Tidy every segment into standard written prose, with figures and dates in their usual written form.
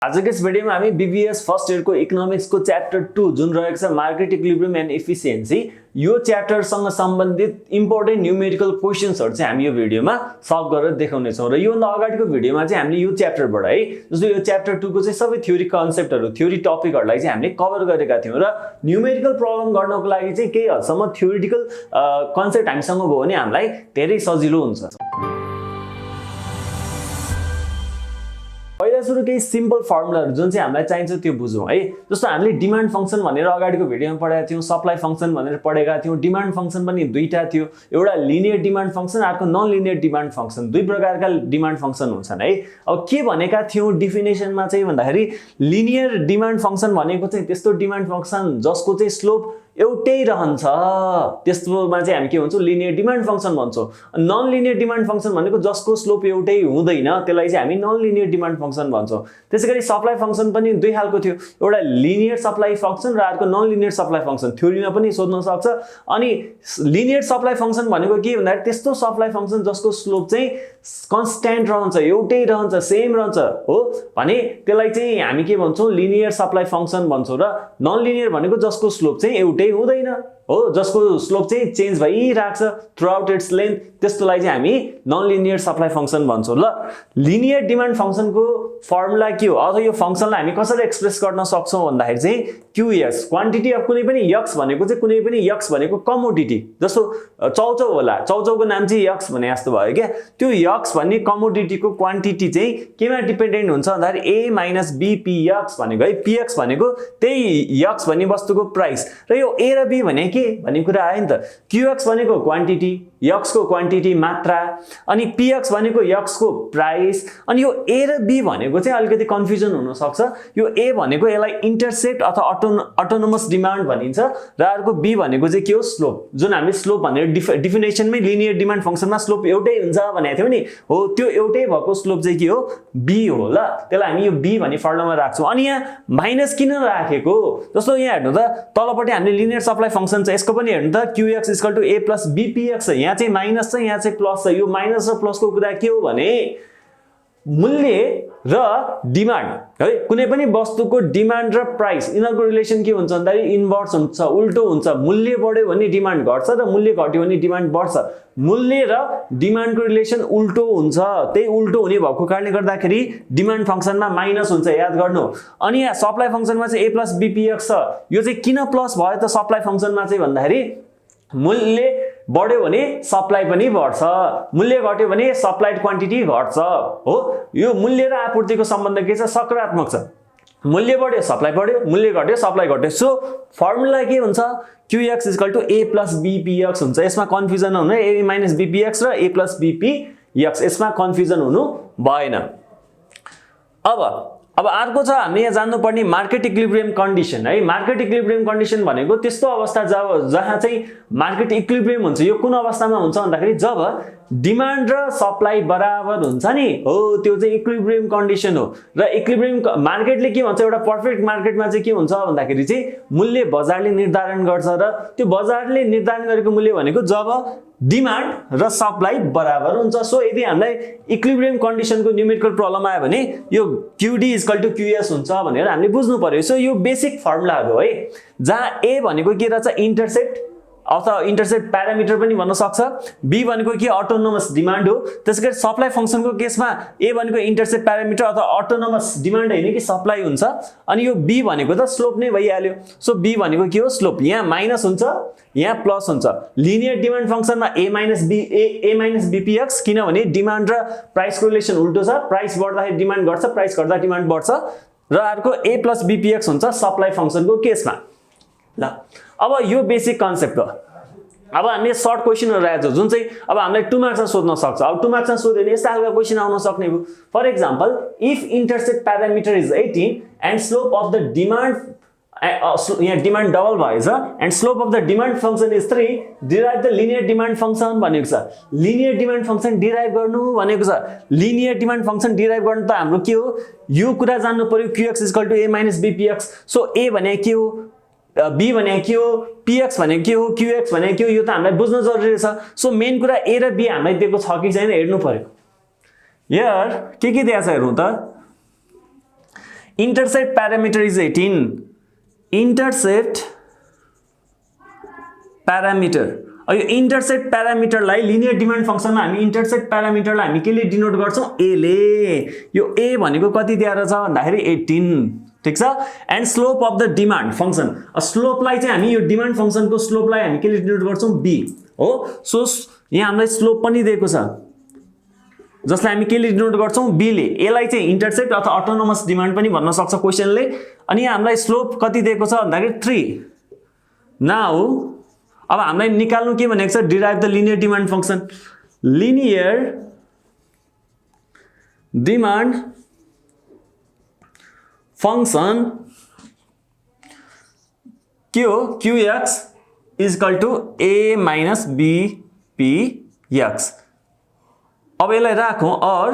आजको यस भिडियोमा हामी बीबीएस फर्स्ट इयरको इकोनोमिक्सको च्याप्टर 2 जुन रहेको छ मार्केट इक्विलिब्रियम एन्ड एफिसिएन्सी यो च्याप्टरसँग सम्बन्धित इम्पोर्टेन्ट न्यूमेरिकल क्वेशन्सहरु चाहिँ हामी यो भिडियोमा सल्भ गरेर देखाउने छौं र यो भन्दा अगाडिको भिडियोमा चाहिँ हामीले यो च्याप्टरबाट है जस्तो यो च्याप्टर 2 को चाहिँ सबै थ्योरी कन्सेप्टहरु थ्योरी टपिकहरुलाई चाहिँ हामीले कभर गरेका थियौं र न्यूमेरिकल प्रब्लम गर्नको लागि चाहिँ केही हदसम्म थ्योरिटिकल कन्सेप्ट हामीसँग भयो भने हामीलाई धेरै सजिलो हुन्छ। पहिला सुरु केही सिम्पल फर्मुलाहरु जुन चाहिँ हामीलाई चाहिन्छ त्यो बुझौं है। जस्तो हामीले डिमान्ड फंक्सन भनेर अगाडिको भिडियोमा पढेका थियौं, सप्लाई फंक्सन भनेर पढेका थियौं। डिमान्ड फंक्सन पनि दुईटा थियो, एउटा लिनियर डिमान्ड फंक्सन अर्को नन लिनियर डिमान्ड फंक्सन। दुई प्रकारका डिमान्ड फंक्सन हुन्छन् है। अब के भनेका थियौं डेफिनेसनमा चाहिँ भन्दाखेरि लिनियर डिमान्ड फंक्सन भनेको चाहिँ त्यस्तो डिमान्ड फंक्सन जसको चाहिँ स्लोप एउटै रहन्छ, त्यसमा चाहिँ हामी के भन्छौं लिनियर डिमान्ड फंक्सन भन्छौं। नन लिनियर डिमान्ड फंक्सन भनेको जसको स्लोप एउटै हुँदैन त्यसलाई चाहिँ हामी नन लिनियर डिमान्ड फंक्सन भन्छौं। त्यसैगरी सप्लाई फंक्सन पनि दुई खालको थियो, एउटा लिनियर सप्लाई फंक्सन र अर्को नन लिनियर सप्लाई फंक्सन। थ्योरीमा पनि सोध्न सक्छ। अनि लिनियर सप्लाई फंक्सन भनेको के भन्दाखेरि त्यस्तो सप्लाई फंक्सन जसको स्लोप चाहिँ कन्स्ट्यान्ट रहन्छ, एउटै रहन्छ, सेम रहन्छ हो भने त्यसलाई चाहिँ हामी के भन्छौं लिनियर सप्लाई फंक्सन भन्छौं। र नन लिनियर भनेको जसको स्लोप चाहिँ एउटै हुँदैन हो, जसको स्लोप चाहिँ चेन्ज भइराख्छ थ्रु आउट इट्स लेन्थ, त्यस्तोलाई चाहिँ हामी नन लिनियर सप्लाई फंक्सन भन्छौं। ल लिनियर डिमान्ड फंक्सनको फर्मुला के हो अथवा यो फंक्सनलाई हामी कसरी एक्सप्रेस गर्न सक्छौं भन्दाखेरि चाहिँ क्यूएस क्वान्टिटी अफ कुनै पनि एक्स भनेको चाहिँ कुनै पनि एक्स भनेको कमोडिटी। जस्तो चौचौ होला, चौचौको नाम चाहिँ एक्स भने जस्तो भयो क्या। त्यो एक्स भन्ने कमोडिटीको क्वान्टिटी चाहिँ केमा डिपेन्डेन्ट हुन्छ भन्दाखेरि ए माइनस बी पी एक्स भनेको है। पी एक्स भनेको त्यही एक्स भन्ने वस्तुको प्राइस र यो ए र बी भने के भन्ने कुरा आयो नि त। क्यूएक्स भनेको क्वान्टिटी, एक्स को क्वान्टिटी मात्रा, अनि पीएक्स भनेको एक्स को प्राइस। अनि यो ए र बी भनेको चाहिँ अलिकति कन्फ्युजन हुन सक्छ। यो ए भनेको यसलाई इन्टरसेप्ट अथवा अटोनोमस डिमान्ड भनिन्छ र अर्को बी भनेको चाहिँ के हो स्लोप। जुन हामी स्लोप भनेर डेफिनेसनमै लिनियर डिमान्ड फंक्सनमा स्लोप एउटै हुन्छ भनेको थियौ नि हो, त्यो एउटै भएको स्लोप चाहिँ के हो बी हो। ल त्यसलाई हामी यो बी भन्ने फर्मुलामा राख्छौं। अनि यहाँ माइनस किन राखेको जस्तो यहाँ हेर्नु त तलपट्टि हामीले लिनियर सप्लाई फंक्सन छ, यसको पनि हेर्नु त Qx equal to A plus bPx छ। यहाँ चाहिँ माइनस छ, यहाँ चाहिँ प्लस छ। यो माइनस र प्लसको कुरा के हो भने मूल्य र डिमान्ड है। कुनै पनि वस्तुको डिमान्ड र प्राइस यिनीहरुको रिलेसन के हुन्छ भन्दाखेरि इन्भर्स हुन्छ, उल्टो हुन्छ। मूल्य बढ्यो भने डिमान्ड घट्छ र मूल्य घट्यो भने डिमान्ड बढ्छ। मूल्य र डिमान्डको रिलेसन उल्टो हुन्छ, त्यही उल्टो हुने भएको कारणले गर्दाखेरि डिमान्ड फंक्सनमा माइनस हुन्छ, याद गर्नु। अनि यहाँ सप्लाई फंक्सनमा चाहिँ ए प्लस बीपीएक्स छ। यो चाहिँ किन प्लस भयो त सप्लाई फंक्सनमा चाहिँ भन्दाखेरि मूल्य बढ्यो भने सप्लाई पनि बढ्छ, मूल्य घट्यो भने सप्लाइड क्वान्टिटी घट्छ हो। यो मूल्य र आपूर्तिको सम्बन्ध के छ सकारात्मक छ। मूल्य बढ्यो सप्लाई बढ्यो, मूल्य घट्यो सप्लाई घट्यो। सो फर्मुला के हुन्छ Qx equal to A plus bPx हुन्छ। यसमा कन्फ्युजन हुनु ए माइनस बीपीएक्स र ए प्लस बीपीएक्स, यसमा कन्फ्युजन हुनु भएन। अब अर्को छ हामीले यहाँ जान्नुपर्ने मार्केट इक्विलिब्रियम कन्डिसन है। मार्केट इक्विलिब्रियम कन्डिसन भनेको त्यस्तो अवस्था जहाँ चाहिँ मार्केट इक्विलिब्रियम हुन्छ। यो कुन अवस्थामा हुन्छ भन्दाखेरि जब डिमान्ड र सप्लाई बराबर हुन्छ नि हो, त्यो चाहिँ इक्विलिब्रियम कन्डिसन हो। र इक्विलिब्रियम मार्केटले के भन्छ एउटा पर्फेक्ट मार्केटमा चाहिँ के हुन्छ भन्दाखेरि चाहिँ मूल्य बजारले निर्धारण गर्छ र त्यो बजारले निर्धारण गरेको मूल्य भनेको जब डिमान्ड र सप्लाई बराबर हुन्छ। सो यदि हामीलाई इक्विलिब्रियम कन्डिसनको न्यूमेरिकल प्रब्लम आयो भने यो क्यूडी इक्वल टु क्यूएस हुन्छ भनेर हामीले बुझ्नु पर्यो। सो यो बेसिक फर्मुलाहरु है, जहाँ ए भनेको के रहेछ इन्टरसेप्ट अथवा इन्टरसेप्ट प्यारामिटर पनि भन्न सक्छ, बी भनेको के अटोनोमस डिमान्ड हो। त्यसैगरी सप्लाई फंक्सनको केसमा ए भनेको इन्टरसेप्ट प्यारामिटर अथवा अटोनोमस डिमान्ड हैन कि सप्लाई हुन्छ। अनि यो बी भनेको त स्लोप नै भइहाल्यो। सो बी भनेको के हो स्लोप। यहाँ माइनस हुन्छ, यहाँ प्लस हुन्छ। लिनियर डिमान्ड फंक्सनमा ए माइनस बीपीएक्स किनभने डिमान्ड र प्राइसको रिलेसन उल्टो छ। प्राइस बढ्दाखेरि डिमान्ड घट्छ, प्राइस घट्दा डिमान्ड बढ्छ। र अर्को ए प्लस बीपीएक्स हुन्छ सप्लाई फंक्सनको केसमा। ल अब यो बेसिक कन्सेप्ट हो। अब हामीले सर्ट क्वेशनहरु राखेको छौं जुन चाहिँ अब हामीलाई 2 मार्क्समा सोध्न सक्छ। अब 2 मार्क्समा सोध्यो भने यस्ता खालका क्वेशन आउन सक्ने हो। For example if intercept parameter is 18 and slope of the demand यहाँ डिमान्ड डबल भएछ and slope of the demand function is 3 derive the linear demand function भनेको छ। लिनियर डिमान्ड फंक्सन डिराइभ गर्नु भनेको छ। लिनियर डिमान्ड फंक्सन डिराइभ गर्नु त हाम्रो के हो यो कुरा जान्नु पर्यो Qx equal to A minus bPx. So A भने के हो, बी भने के हो, पीएक्स भने के हो, क्यूएक्स भने के हो, यो त हामीलाई बुझ्न जरुरी छ। सो मेन कुरा ए र बी हामीलाई दिएको छ कि छैन हेर्नु पर्यो। यार के दिएको छ हेर्नु त। intercept parameter is 18, intercept parameter यो intercept parameterलाई लिनियर डिमान्ड फंक्सनमा हामी intercept parameterलाई हामी केले डिनोट गर्छौं a ले यो a भनेको कति दिएर छ भन्दाखेरि 18 ठीक छ and slope of the demand function स्लोपलाई चाहिँ हामी यो डिमान्ड फंक्सनको स्लोपलाई हामी केले डिनोट गर्छौं b हो सो यहाँ हामीलाई स्लोप पनि दिएको छ जसलाई हामी केले डिनोट गर्छौं b ले a लाई चाहिँ इंटरसेप्ट अथवा अटोनोमस डिमान्ड पनि भन्न सक्छ क्वेशनले अनि यहाँ हामीलाई स्लोप कति दिएको छ भन्दाखेरि 3 नाउ अब हामीलाई निकाल्नु के भनेको छ derive the linear demand function linear demand function के हो qx is equal to a minus bpx अब यसलाई राखौं और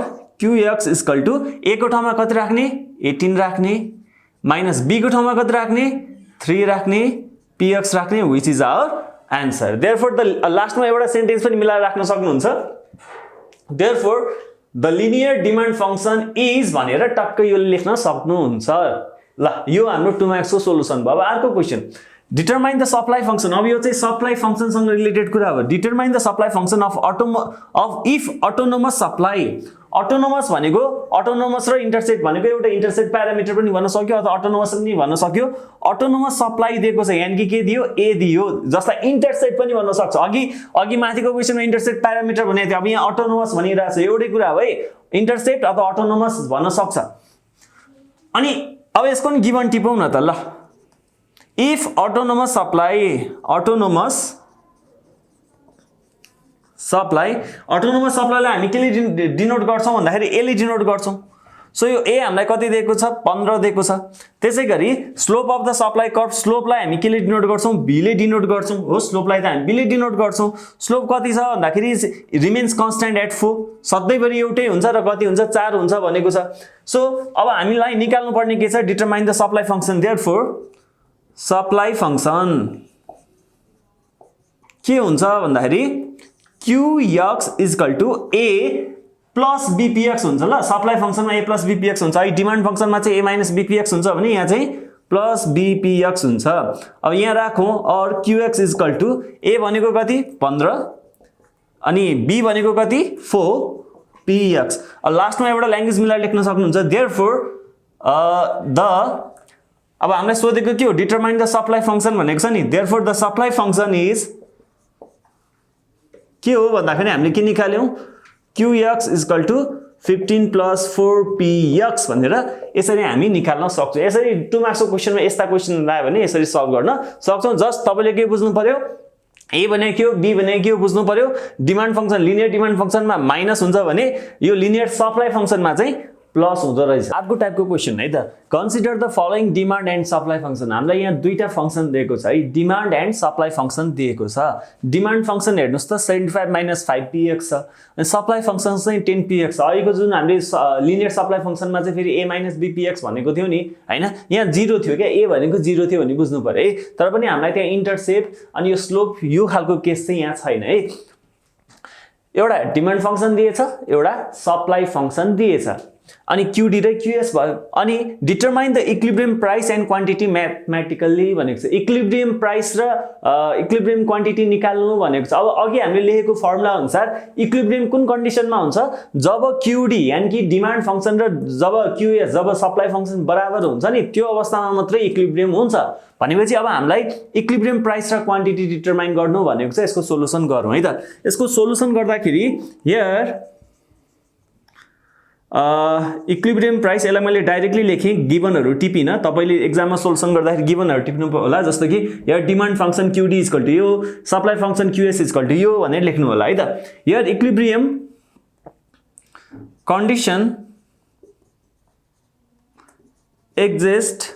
qx is equal to a को ठाउँमा कति राख्ने 18 राख्ने माइनस b को ठाउँमा कति राख्ने 3 राख्ने px राख्ने which is our answer therefore the लास्टमा एउटा सेन्टेन्स पनि मिलाएर राख्न सक्नुहुन्छ therefore the linear demand function is भनेर टक्कै यो लेख्न सक्नुहुन्छ ल यो हाम्रो 2 मार्क्स को सोलुसन भयो अब अर्को question determine the supply function अब यो चाहिँ सप्लाई फंक्सन सँग रिलेटेड कुरा हो determine the supply function of if autonomous supply autonomous भनेको अटोनोमस र इंटरसेप्ट भनेको एउटा इंटरसेप्ट प्यारामिटर पनि भन्न सक्यो अथवा अटोनोमस पनि भन्न सक्यो अटोनोमस सप्लाई दिएको छ यानी कि के दियो a दियो जसलाई इंटरसेप्ट पनि भन्न सक्छ अघि माथिको क्वेशनमा इंटरसेप्ट प्यारामिटर भनेको थियो अब यहाँ अटोनोमस भनिरहेको छ एउटै कुरा हो है इंटरसेप्ट अथवा अटोनोमस भन्न सक्छ अनि अब यसको नि गिवन टिपौं न त ल इफ अटोनोमस सप्लाईलाई हामी केले डिनोट गर्छौं भन्दाखेरि a ले डिनोट गर्छौं सो यो a हामीलाई कति दिएको छ 15 दिएको छ त्यसैगरी slope of the supply curve स्लोपलाई हामी केले डिनोट गर्छौं b ले डिनोट गर्छौं हो स्लोपलाई त हामी b ले डिनोट गर्छौं स्लोप कति छ भन्दाखेरि रिमेन्स कन्स्ट्यान्ट एट 4 सधैँभरि एउटै हुन्छ र कति हुन्छ 4 हुन्छ भनेको छ सो अब हामीलाई निकाल्नु पर्ने के छ determine the supply function therefore supply function के हुन्छ भन्दाखेरि qx is equal to a plus bpx हुन्छ ल सप्लाई फंक्सनमा a प्लस bpx हुन्छ है डिमान्ड फंक्सनमा चाहिँ a माइनस bpx हुन्छ भने यहाँ चाहिँ प्लस bpx हुन्छ अब यहाँ राखौं और qx is equal to a भनेको कति 15 अनि b भनेको कति 4 px अब लास्टमा एउटा ल्याङ्ग्वेज मिलाएर लेख्न सक्नुहुन्छ देयरफोर अब हामीलाई सोधेको के हो डिटरमाइन द सप्लाई फंक्सन भनेको छ नि therefore the supply function is के हो भन्दाखेरि हामीले के निकाल्यौं qx is equal to 15 plus 4px भनेर यसरी हामी निकाल्न सक्छौं यसरी 2 मार्क्स को क्वेशनमा यस्ता क्वेशन लायो भने यसरी सल्भ गर्न सक्छौं जस्ट तपाईले के बुझ्नु पर्यो a भनेको के हो b भनेको के हो बुझ्नु पर्यो डिमान्ड फंक्सन लिनियर डिमान्ड फंक्सनमा माइनस हुन्छ भने यो लिनियर सप्लाई फंक्सनमा चाहिँ प्लस हुँदो रहेछ अर्को टाइपको क्वेशन है त consider the following demand and supply function हामीलाई यहाँ दुईटा फंक्सन दिएको छ है डिमान्ड एन्ड सप्लाई फंक्सन दिएको छ डिमान्ड फंक्सन हेर्नुस् त 75 - 5px छ अनि सप्लाई फंक्सन चाहिँ 10px छ अहिलेको जुन हामीले लिनियर सप्लाई फंक्सनमा चाहिँ फेरि a - bpx भनेको थियो नि हैन यहाँ 0 थियो के a भनेको 0 थियो भनी बुझ्नु पर्यो है तर पनि हामीलाई त्यहाँ इंटरसेप्ट अनि यो स्लोप यो खालको केस चाहिँ यहाँ छैन है एउटा डिमान्ड फंक्सन दिएछ एउटा सप्लाई फंक्सन दिएछ अनि qd र qs भयो अनि determine the equilibrium price and quantity mathematically भनेको छ इक्विलिब्रियम प्राइस र इक्विलिब्रियम क्वान्टिटी निकाल्नु भनेको छ अब अघि हामीले लेखेको फर्मुला अनुसार इक्विलिब्रियम कुन कन्डिसनमा हुन्छ जब qd यानी कि डिमान्ड फंक्सन र जब qs जब सप्लाई फंक्सन बराबर हुन्छ नि त्यो अवस्थामा मात्रै इक्विलिब्रियम हुन्छ भनेपछि अब हामीलाई इक्विलिब्रियम प्राइस र क्वान्टिटी डिटरमाइन गर्नु भनेको छ यसको सोलुसन गरौँ है त यसको सोलुसन गर्दाखेरि हियर इक्विलिब्रियम प्राइस यसलाई मैले डाइरेक्टली लेखेँ गिभनहरु टिपिन तपाईले एक्जाममा सोलुसन गर्दाखेरि गिभनहरु टिप्नु होला जस्तो कि यहाँ demand function qd is equal to यो supply function qs is equal to यो भनेर लेख्नु होला है त here equilibrium condition exist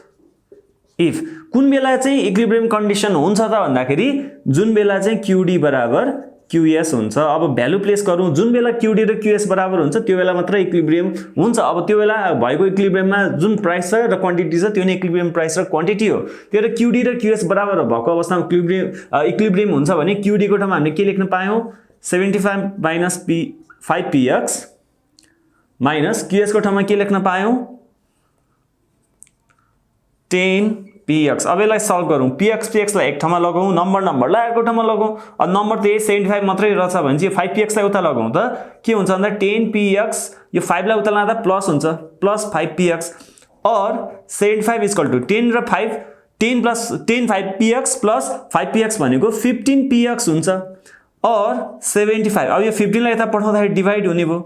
if कुन बेला चाहिँ इक्विलिब्रियम कन्डिसन हुन्छ त भन्दाखेरि जुन बेला चाहिँ qd बराबर qs हुन्छ अब भ्यालु प्लेस गरौँ जुन बेला qd र qs बराबर हुन्छ त्यो बेला मात्र इक्विलिब्रियम हुन्छ अब त्यो बेला भएको इक्विलिब्रियममा जुन प्राइस छ र क्वान्टिटी छ त्यो नै इक्विलिब्रियम प्राइस र क्वान्टिटी हो त्यो र qd र qs बराबर भएको अवस्थामा इक्विलिब्रियम हुन्छ भने qd को ठाउँमा हामीले के लेख्न पायौं 75 - 5px माइनस qs को ठाउँमा के लेख्न पायौं 10px। अब यसलाई सल्भ गरौँ, px लाई एक ठाउँमा लगाउँ, नम्बरलाई अर्को ठाउँमा लगाउँ। अब नम्बर त यही 75 मात्रै रहेछ भने चाहिँ 5px लाई उता लगाउँ त के हुन्छ भन्दा 10px यो 5 लाई उता लाँदा प्लस हुन्छ, प्लस 5px और 75 इक्वल टु 10 र 5 10 प्लस 10 5px प्लस 5px भनेको 15px हुन्छ और 75। अब यो 15 लाई यता पठाउँदाखेरि डिभाइड हुने भयो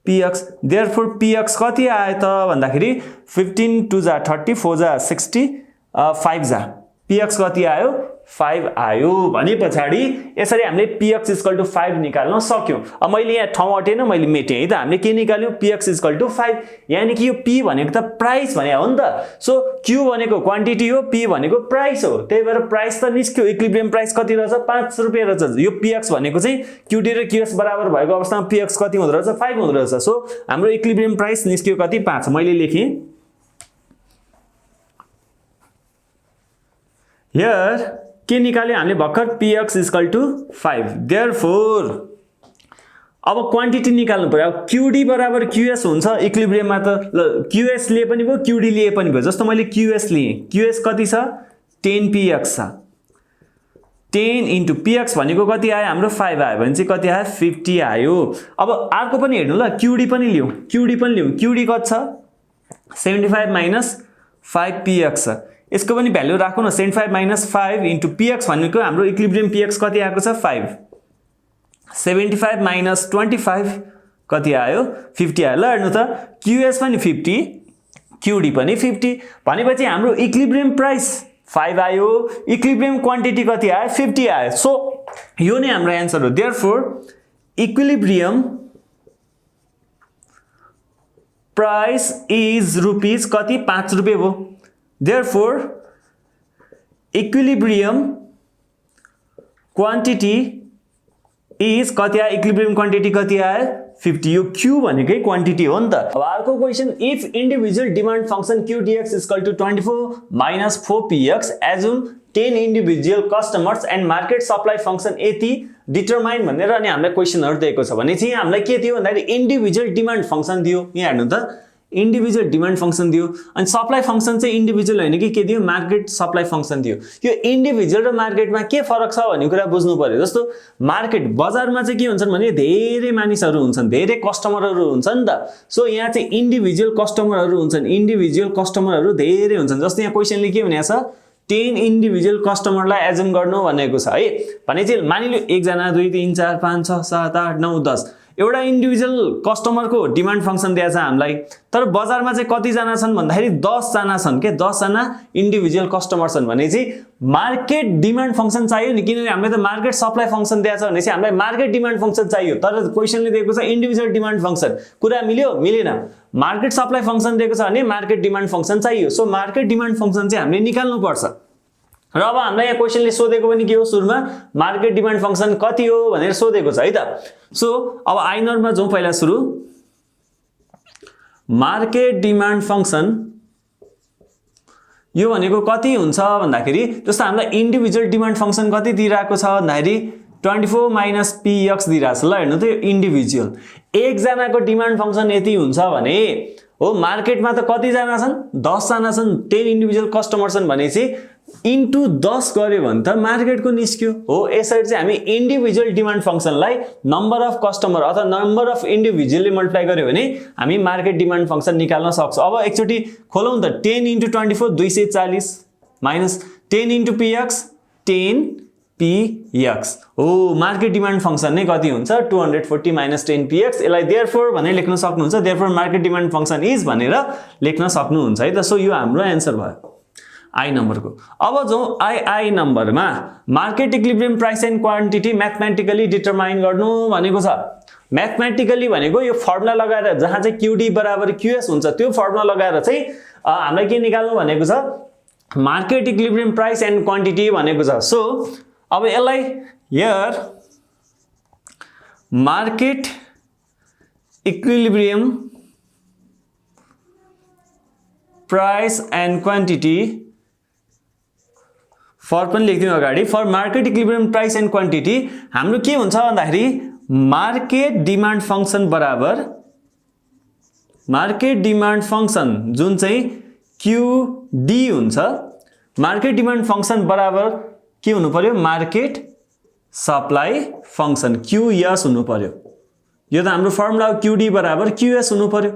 px, therefore px कति आयो त भन्दाखेरि 15 2 जा 30 4 जा 60 5 जा px कति आयो 5 आयो भने पछाडी यसरी हामीले px इक्वल टु 5 निकाल्न सक्यौं। अब मैले यहाँ ठाउँ अटेन, मैले मेटेँ है त। हामीले के निकाल्यौं px इक्वल टु 5, यानी कि यो p भनेको त प्राइस भने हो नि त। सो q भनेको क्वान्टिटी हो, p भनेको प्राइस हो, त्यही भएर प्राइस त निस्क्यो। इक्विलिब्रियम प्राइस कति रहेछ 5 रुपैयाँ रहेछ। यो px भनेको चाहिँ qt र qs बराबर भएको अवस्थामा px कति हुँदो रहेछ 5 हुँदो रहेछ। सो हाम्रो इक्विलिब्रियम प्राइस निस्क्यो कति 5। मैले लेखेँ here के निकाल्यो हामीले भर्खर px इक्वल टु 5। देयरफोर अब क्वान्टिटी निकाल्नु पर्यो। अब qd बराबर qs हुन्छ इक्विलिब्रियममा त। ल qs लिए पनि भयो qd लिए पनि भयो। जस्तो मैले qs लिए, qs कति छ 10px छ, 10 इन्टु px भनेको कति आयो हाम्रो 5 आयो भने चाहिँ कति आयो 50 आयो। अब अर्को पनि हेर्नु ल, qd पनि लियौँ, qd कति छ 75 माइनस 5px छ। यसको पनि भ्यालु राखौँ न, 75 माइनस 5 इन्टु px भनेको हाम्रो इक्विलिब्रियम px कति आएको छ 5, 75 माइनस 25 कति आयो 50 आयो। ल हेर्नु त qs पनि 50 qd पनि 50 भनेपछि हाम्रो इक्विलिब्रियम प्राइस 5 आयो, इक्विलिब्रियम क्वान्टिटी कति आयो 50 आयो। सो यो नै हाम्रो एन्सर हो। Therefore equilibrium price is rupees कति 5 रुपैयाँ भयो। Therefore, equilibrium quantity is कति आयो इक्विलिब्रियम क्वान्टिटी कति आयो 50। यो q भनेकै क्वान्टिटी हो नि त। अब अर्को question, if individual demand function qdx equal to 24 minus 4px assume 10 individual customers and market supply function यति डिटरमाइन भनेर अनि हामीलाई क्वेशनहरु दिएको छ भने चाहिँ हामीलाई के दियो भन्दाखेरि इन्डिभिजुअल डिमान्ड फंक्शन दियो। यहाँ हेर्नु त इन्डिभिजुअल डिमान्ड फंक्शन दियो अनि सप्लाई फंक्शन चाहिँ इन्डिभिजुअल हैन कि के दियो मार्केट सप्लाई फंक्शन दियो। यो इन्डिभिजुअल र मार्केटमा के फरक छ भन्ने कुरा बुझ्नु पर्यो। जस्तो मार्केट बजारमा चाहिँ के हुन्छन् भने धेरै मानिसहरु हुन्छन्, धेरै कस्टमरहरु हुन्छन् नि त। सो यहाँ चाहिँ इन्डिभिजुअल कस्टमरहरु हुन्छन्, इन्डिभिजुअल कस्टमरहरु धेरै हुन्छन्। जस्तो यहाँ क्वेशनले के भनेको छ 10 इन्डिभिजुअल कस्टमरलाई एज्युम गर्नु भनेको छ है। भने चाहिँ मानिलियो 1 जना 2 3 4 5 6 7 8 9 10 एउटा इन्डिभिजुअल कस्टमरको डिमान्ड फंक्शन दिएको छ हामीलाई। तर बजारमा चाहिँ कति जना छन् भन्दाखेरि 10 जना छन् के 10 जना इन्डिभिजुअल कस्टमर छन् भने चाहिँ मार्केट डिमान्ड फंक्शन चाहियो नि, किनभने हामीले त मार्केट सप्लाई फंक्शन दिएको छ भने चाहिँ हामीलाई मार्केट डिमान्ड फंक्शन चाहियो। तर क्वेशनले दिएको छ इन्डिभिजुअल डिमान्ड फंक्शन, कुरा मिल्यो मिलेन। मार्केट सप्लाई फंक्शन दिएको छ भने मार्केट डिमान्ड फंक्शन चाहियो। सो मार्केट डिमान्ड फंक्शन चाहिँ हामीले निकाल्नु पर्छ। र अब हामीलाई यहाँ क्वेशनले सोधेको पनि के हो सुरुमा मार्केट डिमान्ड फंक्शन कति हो भनेर सोधेको छ है त। सो अब आइनरमा जाउँ पहिला सुरु। मार्केट डिमान्ड फंक्शन यो भनेको कति हुन्छ भन्दाखेरि जस्तो हामीलाई इन्डिभिजुअल डिमान्ड फंक्शन कति दिइराको छ भन्दाखेरि 24 माइनस px दिइराछ। ल हेर्नु त यो इन्डिभिजुअल एक जनाको डिमान्ड फंक्शन यति हुन्छ भने हो मार्केटमा त कति जना छन् 10 जना छन्, 10 इन्डिभिजुअल कस्टमर छन् भनेपछि इन्टु 10 गर्यो भने त मार्केटको निस्क्यो हो। यसरी चाहिँ हामी इन्डिभिजुअल डिमान्ड फंक्शनलाई नम्बर अफ कस्टमर अथवा नम्बर अफ इन्डिभिजुअलले मल्टिप्लाई गर्यो भने हामी मार्केट डिमान्ड फंक्शन निकाल्न सक्छौं। अब एकचोटी खोलौं त 10 into 24 240 minus 10 into px 10 px हो। मार्केट डिमान्ड फंक्शन नै कति हुन्छ 240 माइनस 10 px। यसलाई देयरफोर भनेर लेख्न सक्नुहुन्छ। Therefore market demand function is भनेर लेख्न सक्नुहुन्छ है त। सो यो हाम्रो आन्सर भयो आई नंबर को। अब जो आई नंबरमा market equilibrium price and quantity mathematically determine गर्नु भनेको छ। म्याथमेटिकली भनेको यो फर्मुला लगाएर जहाँ चाहिँ qd बराबर qs हुन्छ त्यो फर्मुला लगाएर चाहिँ हामीलाई के निकाल्नु भनेको छ market equilibrium price and quantity भनेको छ। सो अब यसलाई here market equilibrium price and quantity for पनि लेख्दिउँ अगाडि। For market equilibrium price and quantity हाम्रो के हुन्छ भन्दाखेरि मार्केट डिमान्ड फंक्शन बराबर मार्केट डिमान्ड फंक्शन जुन चाहिँ QD हुन्छ मार्केट डिमान्ड फंक्सन बराबर के हुनु पर्यो मार्केट सप्लाई फंक्सन QS हुनु पर्यो यो त हाम्रो फर्मुला हो QD बराबर QS हुनु पर्यो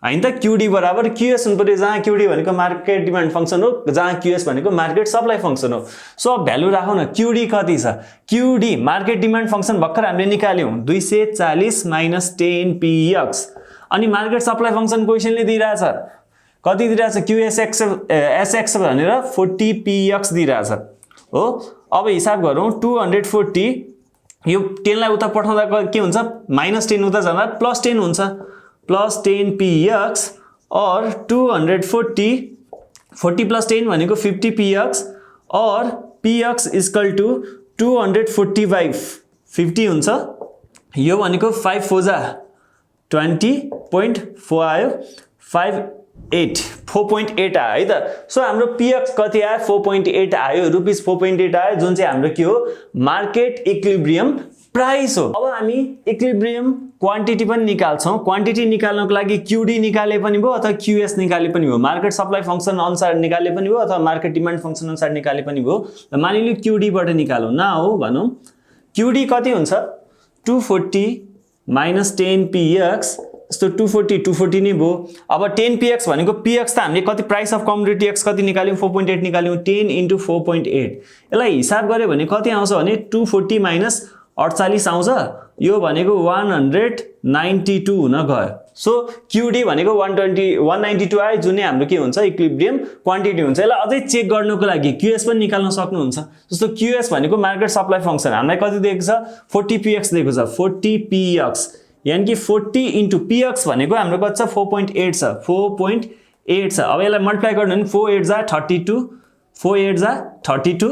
हैन त QD बराबर QS हुनु पर्यो जहाँ QD भनेको मार्केट डिमान्ड फंक्सन हो जहाँ QS भनेको मार्केट सप्लाई फंक्सन हो सो अब भ्यालु राखौं न QD कति छ QD मार्केट डिमान्ड फंक्सन भर्खर हामीले निकाल्यौं 240 - 10px अनि मार्केट सप्लाई फंक्सन क्वेशनले दिइराछ कति दिइराछ QSX SX भनेर 40px दिइराछ हो अब हिसाब गरौं 240 यो 10 लाई उता पठाउँदा के हुन्छ -10 उता जाँदा +10 हुन्छ +10px और 240 40 + 10 भनेको 50px और px = 240 / 50 हुन्छ यो भनेको 5 4 जा 20.4 आयो 58 4.8 आयो है त सो हाम्रो px कति आयो 4.8 आयो रुपीस 4.8 आयो जुन चाहिँ हाम्रो के हो मार्केट इक्विलिब्रियम प्राइस हो अब हामी इक्विलिब्रियम क्वान्टिटी पनि निकाल्छौं क्वान्टिटी निकाल्नको लागि QD निकाले पनि भयो अथवा QS निकाले पनि भयो मार्केट सप्लाई फंक्सन अनुसार निकाले पनि भयो अथवा मार्केट डिमान्ड फंक्सन अनुसार निकाले पनि भयो मानिलियो QD बाट निकालौं नाउ भनौं QD कति हुन्छ 240 - 10px यस्तो 240 नै भयो अब 10px भनेको px त हामीले कति प्राइस अफ कमोडिटी x कति निकाल्यौं 4.8 निकाल्यौं 10 * 4.8 यसलाई हिसाब गरे भने कति आउँछ भने 240 - 48 आउँछ यो भनेको 192 हुन गयो सो QD भनेको 192 आयो जुन नै हाम्रो के हुन्छ इक्विलिब्रियम क्वान्टिटी हुन्छ यसलाई अझै चेक गर्नको लागि QS पनि निकाल्न सक्नुहुन्छ जस्तो QS भनेको मार्केट सप्लाई फंक्सन हामीलाई कति दिएको छ 40px दिएको छ 40px यानी कि 40 * px भनेको हाम्रो कति छ 4.8 छ 4.8 छ अब यसलाई मल्टिप्लाई गर्नु भने 4 8 जा 32 4 8 जा 32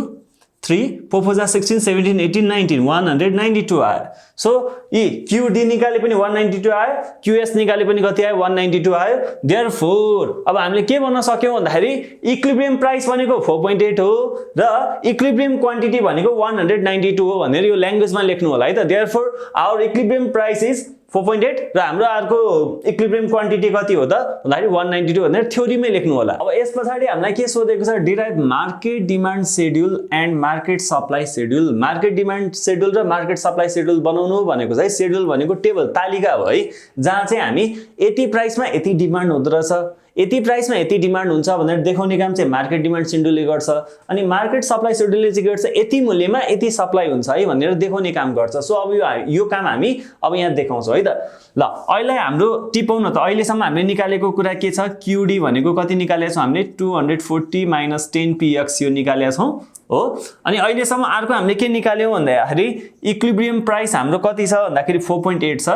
3 4 4 जा 16 17 18 19 192 आयो सो यी QD निकाले पनि 192 आयो QS निकाले पनि कति आयो 192 आयो देयरफोर अब हामीले के भन्न सक्यौं भन्दाखेरि इक्विलिब्रियम प्राइस भनेको 4.8 हो र इक्विलिब्रियम क्वान्टिटी भनेको 192 हो भनेर यो ल्याङ्ग्वेजमा लेख्नु होला है त therefore our equilibrium price is 4.8 र हाम्रो अर्को इक्विलिब्रियम क्वान्टिटी कति हो त भन्दाखेरि 192 भनेर थ्योरीमै लेख्नु होला अब यसपछि हामीलाई के सोधेको छ derive market demand schedule and market supply schedule market demand schedule र मार्केट सप्लाई शेड्युल बनाउनु भनेको चाहिँ शेड्युल भनेको टेबल तालिका हो है जहाँ चाहिँ हामी यति प्राइसमा यति डिमान्ड हुँदो रहेछ यति प्राइसमा यति डिमान्ड हुन्छ भनेर देखाउने काम चाहिँ मार्केट डिमान्ड शेड्युलले गर्छ अनि मार्केट सप्लाई शेड्युलले चाहिँ गर्छ यति मूल्यमा यति सप्लाई हुन्छ है भनेर देखाउने काम गर्छ सो अब यो काम हामी अब यहाँ देखाउँछौं है त ल अहिले हाम्रो टिपौं न त अहिलेसम्म हामीले निकालेको कुरा के छ QD भनेको कति निकालेका छौं हामीले 240 - 10px यो निकालेका छौं हो अनि अहिलेसम्म अर्को हामीले के निकाल्यौं भन्दाखेरि इक्विलिब्रियम प्राइस हाम्रो कति छ भन्दाखेरि 4.8 छ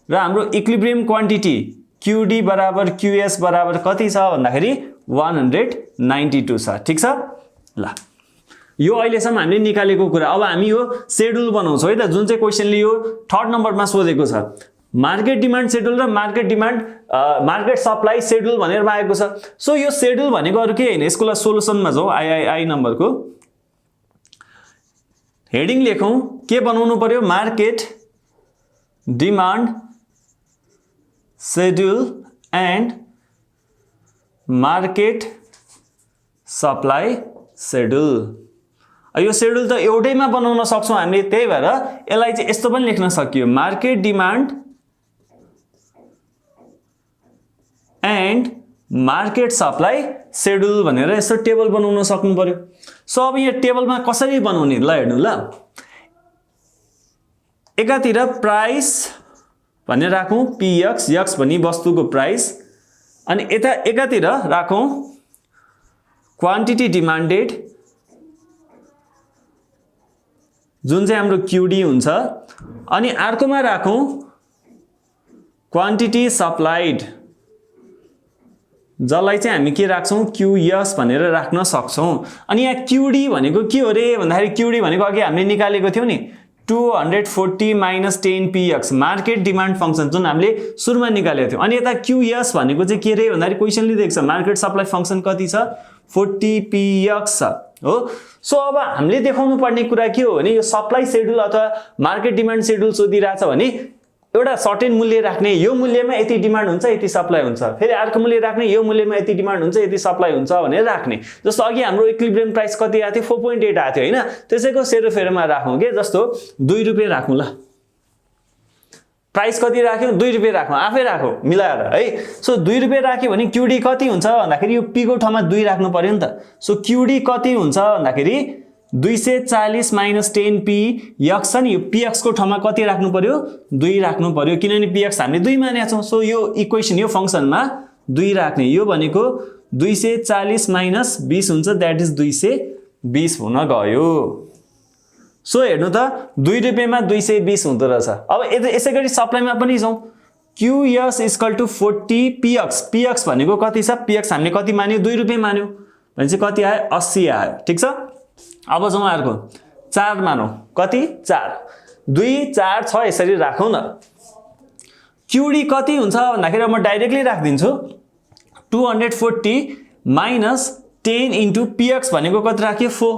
र हाम्रो इक्विलिब्रियम क्वान्टिटी QD बराबर QS बराबर कति छ भन्दाखेरि 192 छ ठीक छ ल यो अहिलेसम्म हामीले निकालेको कुरा अब हामी यो शेड्युल बनाउँछौं है त जुन चाहिँ क्वेशनले यो 3rd नम्बरमा सोधेको छ मार्केट डिमान्ड शेड्युल र मार्केट सप्लाई शेड्युल भनेर मागेको छ सो यो शेड्युल भनेको अरु के हैन यसको सोलुसनमा जाऊ आई नम्बरको हेडिङ लेखौं के बनाउनु पर्यो market demand schedule and market supply schedule यो शेड्युल त एउटैमा बनाउन सक्छौं हामीले त्यही भएर यसलाई चाहिँ यस्तो पनि लेख्न सकियो market demand and market supply schedule भनेर यस्तो टेबल बनाउन सक्नु पर्यो सो अब यो टेबलमा कसरी बनाउने ल हेर्नु ल एकातिर प्राइस भनेर राखौं px x भनी वस्तुको प्राइस अनि एकातिर राखौं क्वान्टिटी डिमान्डेड जुन चाहिँ हाम्रो QD हुन्छ अनि अर्कोमा राखौं क्वान्टिटी सप्लाइड जसलाई चाहिँ हामी के राख्छौं QS भनेर राख्न सक्छौं अनि यहाँ QD भनेको के हो रे भन्दाखेरि QD भनेको अघि हामीले निकालेको थियौ नि 240 - 10px मार्केट डिमान्ड फंक्सन जुन हामीले सुरुमा निकालेको थियौ अनि यता QS भनेको चाहिँ के रे भन्दाखेरि क्वेशनले दिएको छ मार्केट सप्लाई फंक्सन कति छ 40px छ हो सो अब हामीले देखाउनु पर्ने कुरा के हो भने यो सप्लाई शेड्युल अथवा मार्केट डिमान्ड शेड्युल सोधिरहेछ भने एउटा सर्टेन मूल्य राख्ने, यो मूल्यमा यति डिमान्ड हुन्छ यति सप्लाई हुन्छ, फेरि अर्को मूल्य राख्ने, यो मूल्यमा यति डिमान्ड हुन्छ यति सप्लाई हुन्छ भनेर राख्ने। जस्तो अघि हाम्रो इक्विलिब्रियम प्राइस कति आएको थियो 4.8 आएको थियो हैन, त्यसैको सेरोफेरोमा राखौँ के, जस्तो 2 रुपैयाँ राखौँ ल, प्राइस कति राख्यौँ 2 रुपैयाँ राखौँ, आफै राखौँ मिलाएर है। सो 2 रुपैयाँ राख्यो भने क्युडी कति हुन्छ भन्दाखेरि यो पी को ठाउँमा 2 राख्नु पर्यो नि त। सो क्युडी कति हुन्छ भन्दाखेरि 240 माइनस 10p यक्स छ नि, यो px को ठाउँमा कति राख्नु पर्यो 2 राख्नु पर्यो, किनभने px हामीले 2 मानेका छौँ। सो यो इक्वेसन यो फंक्सनमा 2 राख्ने, यो भनेको 240 माइनस 20 हुन्छ, दैट इज 220 हुन गयो। सो हेर्नु त 2 रुपैयाँमा 220 हुँदो रहेछ। अब यसै गरी सप्लाईमा पनि जाउँ, QS equal to 40 px, px भनेको कति छ, px हामीले कति मान्यो 2 रुपैयाँ मान्यो भनेपछि कति आयो 80 आयो, ठीक छ। अब जाउँ अर्को 4 मानौँ, कति 4 2 4 6 यसरी राखौँ न। क्युडी कति हुन्छ भन्दाखेरि म डाइरेक्टली राखिदिन्छु, 240 माइनस 10 इन्टु px भनेको कति राख्यो 4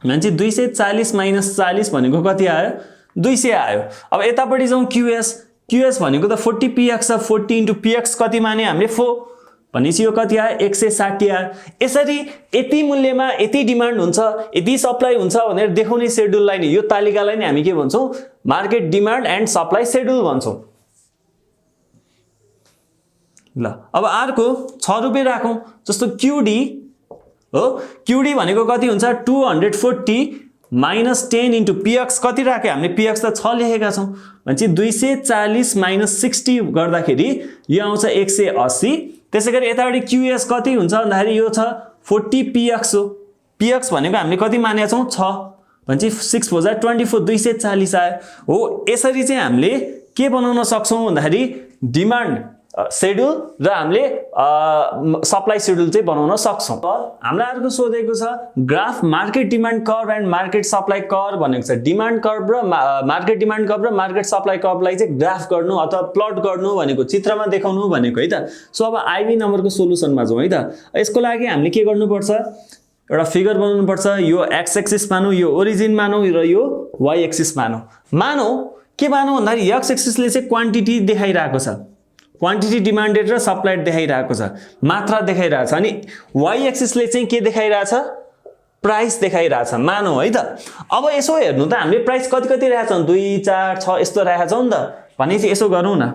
भनेपछि 240 माइनस 40 भनेको कति आयो 200 आयो। अब यतापट्टि जाउँ QS भनेको त 40 px छ, 40 इन्टु px कति माने हामीले 4 भनेपछि यो कति आयो 160 आयो। यसरी यति मूल्यमा यति डिमान्ड हुन्छ यति सप्लाई हुन्छ भनेर देखाउने शेड्युललाई नि, यो तालिकालाई नि हामी के भन्छौँ market demand and supply schedule भन्छौँ। ल अब अर्को 6 रुपैयाँ राखौँ, जस्तो क्युडी हो, क्युडी भनेको कति हुन्छ 240 माइनस 10 इन्टु px कति राख्यो हामीले, px त 6 लेखेका छौँ भनेपछि 240 माइनस 60 गर्दाखेरि यो आउँछ 180। त्यसैगरी यतापट्टि QS कति हुन्छ भन्दाखेरि यो छ 40 px हो, px भनेको हामीले कति मानेका छौँ 6 भनेपछि 6 4 जा 24 240 आयो हो। यसरी चाहिँ हामीले के बनाउन सक्छौँ भन्दाखेरि डिमान्ड शेड्युल र हामीले सप्लाई शेड्युल चाहिँ बनाउन सक्छौँ। हामीलाई अर्को सोधेको छ graph market demand curve and market supply curve भनेको छ। डिमान्ड कर्भ र मार्केट डिमान्ड कर्भ र मार्केट सप्लाई कर्भलाई चाहिँ ग्राफ गर्नु अथवा प्लट गर्नु भनेको, चित्रमा देखाउनु भनेको है त। सो अब आइबी नम्बरको सोलुसनमा जाउँ है त। यसको लागि हामीले के गर्नुपर्छ, एउटा फिगर बनाउनु पर्छ। यो एक्स एक्सिस मानौ, यो ओरिजिन मानौ र यो वाई एक्सिस मानौ। मानौ के मानौ भन्दाखेरि एक्स एक्सिसले चाहिँ क्वान्टिटी देखाइरहेको छ, क्वान्टिटी डिमान्डेड र सप्लाइड देखाइरहेको छ, मात्रा देखाइरहेको छ। अनि वाई एक्सिसले चाहिँ के देखाइरहेछ, प्राइस देखाइरहेछ मानौ है त। अब यसो हेर्नु त हामीले प्राइस कति कति राखेका छौँ 2 4 6 यस्तो राखेका छौँ नि त। भनेपछि यसो गरौँ न,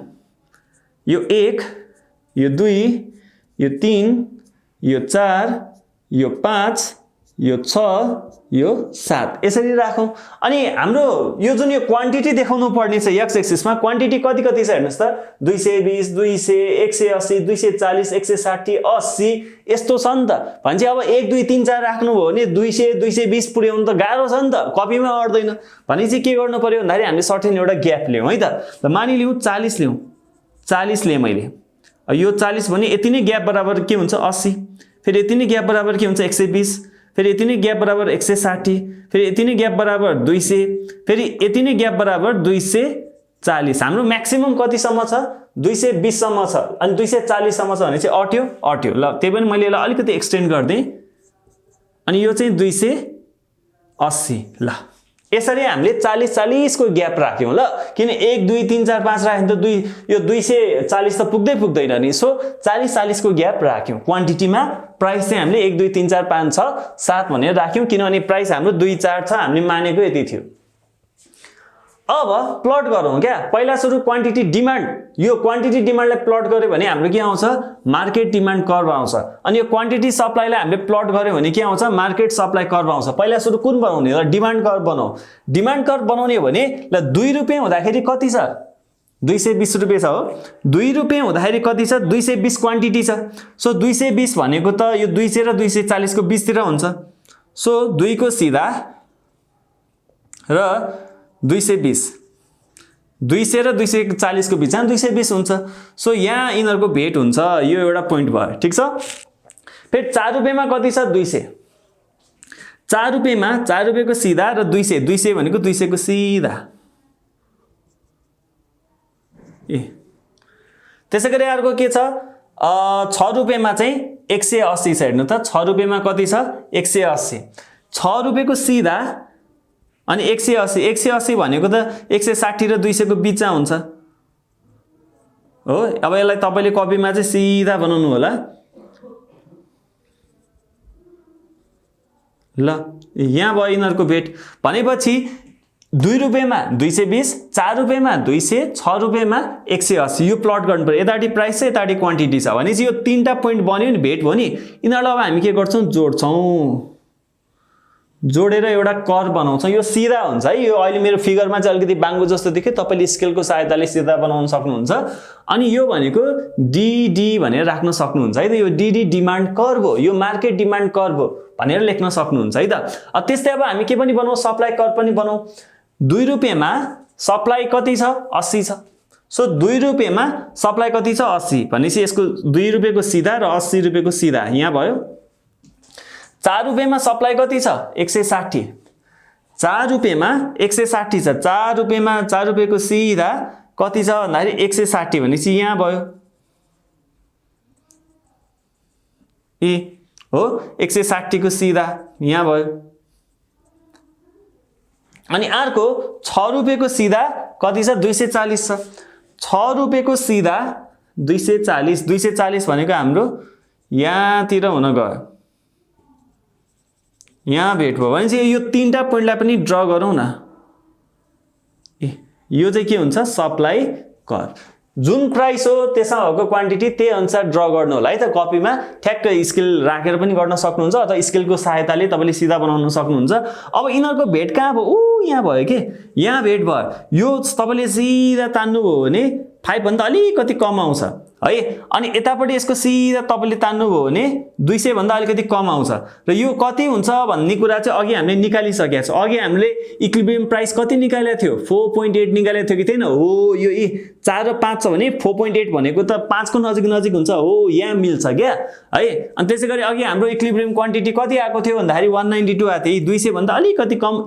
यो 1 यो 2 यो 3 यो 4 यो 5 यो 6 यो 7 यसरी राखौँ। अनि हाम्रो यो जुन यो क्वान्टिटी देखाउनु पर्ने छ एक्स एक्सिसमा, क्वान्टिटी कति कति छ हेर्नुहोस् त 220 200 180 240 160 80 यस्तो छ नि त। भनेपछि अब 1 2 3 4 राख्नुभयो भने 200 220 पुर्याउनु त गाह्रो छ नि त, कपीमा अट्दैन। भनेपछि के गर्नु पर्यो भन्दाखेरि हामीले सर्टेन एउटा ग्याप ल्याउँ है त। मानिलिउँ 40 ल्याउँ, 40 लिएँ मैले, यो 40 भने यति नै ग्याप बराबर के हुन्छ 80, फेरि यति नै ग्याप बराबर के हुन्छ 120, फेरि यति नै ग्याप बराबर 160, फेरि यति नै ग्याप बराबर 200, फेरि यति नै ग्याप बराबर 240। हाम्रो म्याक्सिमम कतिसम्म छ 220 सम्म छ। अनि 240 सम्म छ भने चाहिँ अट्यो ल। त्यही पनि मैले यसलाई अलिकति एक्सटेन्ड गरिदिएँ। अनि यो चाहिँ 280 ल। यसरी हामीले 40 40 को ग्याप राख्यौँ ल। किन 1 2 3 4 5 राख्यो भने त यो 240 त पुग्दैन नि। सो 40 40 को ग्याप राख्यौँ। क्वान्टिटीमा प्राइस चाहिँ हामीले 1 2 3 4 5 6 7 भनेर राख्यौँ, किनभने प्राइस हाम्रो 2 4 छ, हामीले मानेको यति थियो। अब प्लट गरौँ क्या। पहिला सुरु क्वान्टिटी डिमान्ड, यो क्वान्टिटी डिमान्डलाई प्लट गर्यो भने हाम्रो के आउँछ मार्केट डिमान्ड कर्भ आउँछ। अनि यो क्वान्टिटी सप्लाईलाई हामीले प्लट गर्यो भने के आउँछ मार्केट सप्लाई कर्भ आउँछ। पहिला सुरु कुन बनाउने ल, डिमान्ड कर्भ बनाऊ। डिमान्ड कर्भ बनाउने हो भने ल 2 रुपैयाँ हुँदाखेरि कति छ 220 रुपैयाँ छ हो। 2 रुपैयाँ हुँदाखेरि कति छ 220 क्वान्टिटी छ। सो 220 भनेको त यो 200 र 240 को बीचतिर हुन्छ। सो 2 को सीधा र 220 200 र 240 को बीचमा 220 हुन्छ। सो यहाँ यिनीहरूको भेट हुन्छ, यो एउटा पोइन्ट भयो, ठीक छ। फेरि 4 रुपैयाँमा कति छ 200, 4 रुपैयाँमा 4 रुपैयाँको सिधा र 200 200 भनेको 200 को सिधा। ए त्यसैगरी अर्को के छ 6 रुपैयाँमा चाहिँ 180 छ। हेर्नु त 6 रुपैयाँमा कति छ 180, 6 रुपैयाँको सिधा अनि 180 180 भनेको त 160 र 200 को बीचमा हुन्छ। हो। अब यसलाई तपाईले कपीमा चाहिँ सिधा बनाउनु होला। ल यहाँ भयो यिनीहरूको भेट भनेपछि 2 रुपैयाँमा 220, 4 रुपैयाँमा 200, 6 रुपैयाँमा 180 यो प्लट गर्नु पर्यो। यतापट्टि प्राइस छ यतापट्टि क्वान्टिटी छ भनेपछि यो 3टा पोइन्ट बन्यो नि भेट भयो नि। यिनीहरूलाई अब हामी के गर्छौँ जोड्छौँ, जोडेर एउटा कर्व बनाउँछौँ। यो सिधा हुन्छ है। यो अहिले मेरो फिगरमा चाहिँ अलिकति बाङ्गो जस्तो देख्यो, तपाईले स्केलको सहायताले सिधा बनाउन सक्नुहुन्छ। अनि यो भनेको DD भनेर राख्न सक्नुहुन्छ है त। यो DD डिमान्ड कर्व हो, यो मार्केट डिमान्ड कर्व हो भनेर लेख्न सक्नुहुन्छ है त। त्यस्तै अब हामी के पनि बनाऊ, सप्लाई कर्व पनि बनाऊ। 2 रुपैयाँमा सप्लाई कति छ 80 छ। सो 2 रुपैयाँमा सप्लाई कति छ 80 भनेपछि यसको 2 रुपैयाँको सिधा र 80 रुपैयाँको सिधा यहाँ भयो। 4 रुपैयाँमा सप्लाई कति छ 160, 4 रुपैयाँमा 160 छ। 4 रुपैयाँमा 4 रुपैयाँको सिधा कति छ भन्दाखेरि 160 भनेपछि यहाँ भयो ए हो 160 को सिधा यहाँ भयो। अनि अर्को 6 रुपैयाँको सिधा कति छ 240 छ। 6 रुपैयाँको सिधा 240, 240 भनेको हाम्रो यहाँतिर हुन गयो, यहाँ भेट भयो भनेपछि यो 3टा पोइन्टलाई पनि ड्र गरौँ न। यो चाहिँ के हुन्छ सप्लाई कर्व। जुन प्राइस हो त्यसमा भएको क्वान्टिटी त्यही अनुसार ड्र गर्नु होला है त। कपीमा ठ्याक्क स्केल राखेर पनि गर्न सक्नुहुन्छ अथवा स्केलको सहायताले तपाईले सिधा बनाउन सक्नुहुन्छ। अब यिनीहरूको भेट कहाँ भयो, यहाँ भयो के, यहाँ भेट भयो। यो तपाईले सिधा तान्नु भयो भने 5 भन्दा अलिकति कम आउँछ है। अनि यतापट्टि यसको सिधा तपाईले तान्नु भयो भने 200 भन्दा अलिकति कम आउँछ। र यो कति हुन्छ भन्ने कुरा चाहिँ अघि हामीले निकालिसकेका छौँ। अघि हामीले इक्विलिब्रियम प्राइस कति निकालेको थियो 4.8 निकालेको थियो कि थिएन हो। यो 4 र 5 छ भने 4.8 भनेको त 5 को नजिक नजिक हुन्छ हो, यहाँ मिल्छ क्या है। अनि त्यसै गरी अघि हाम्रो इक्विलिब्रियम क्वान्टिटी कति आएको थियो भन्दाखेरि 192 आएको थियो। 200 भन्दा अलिकति कम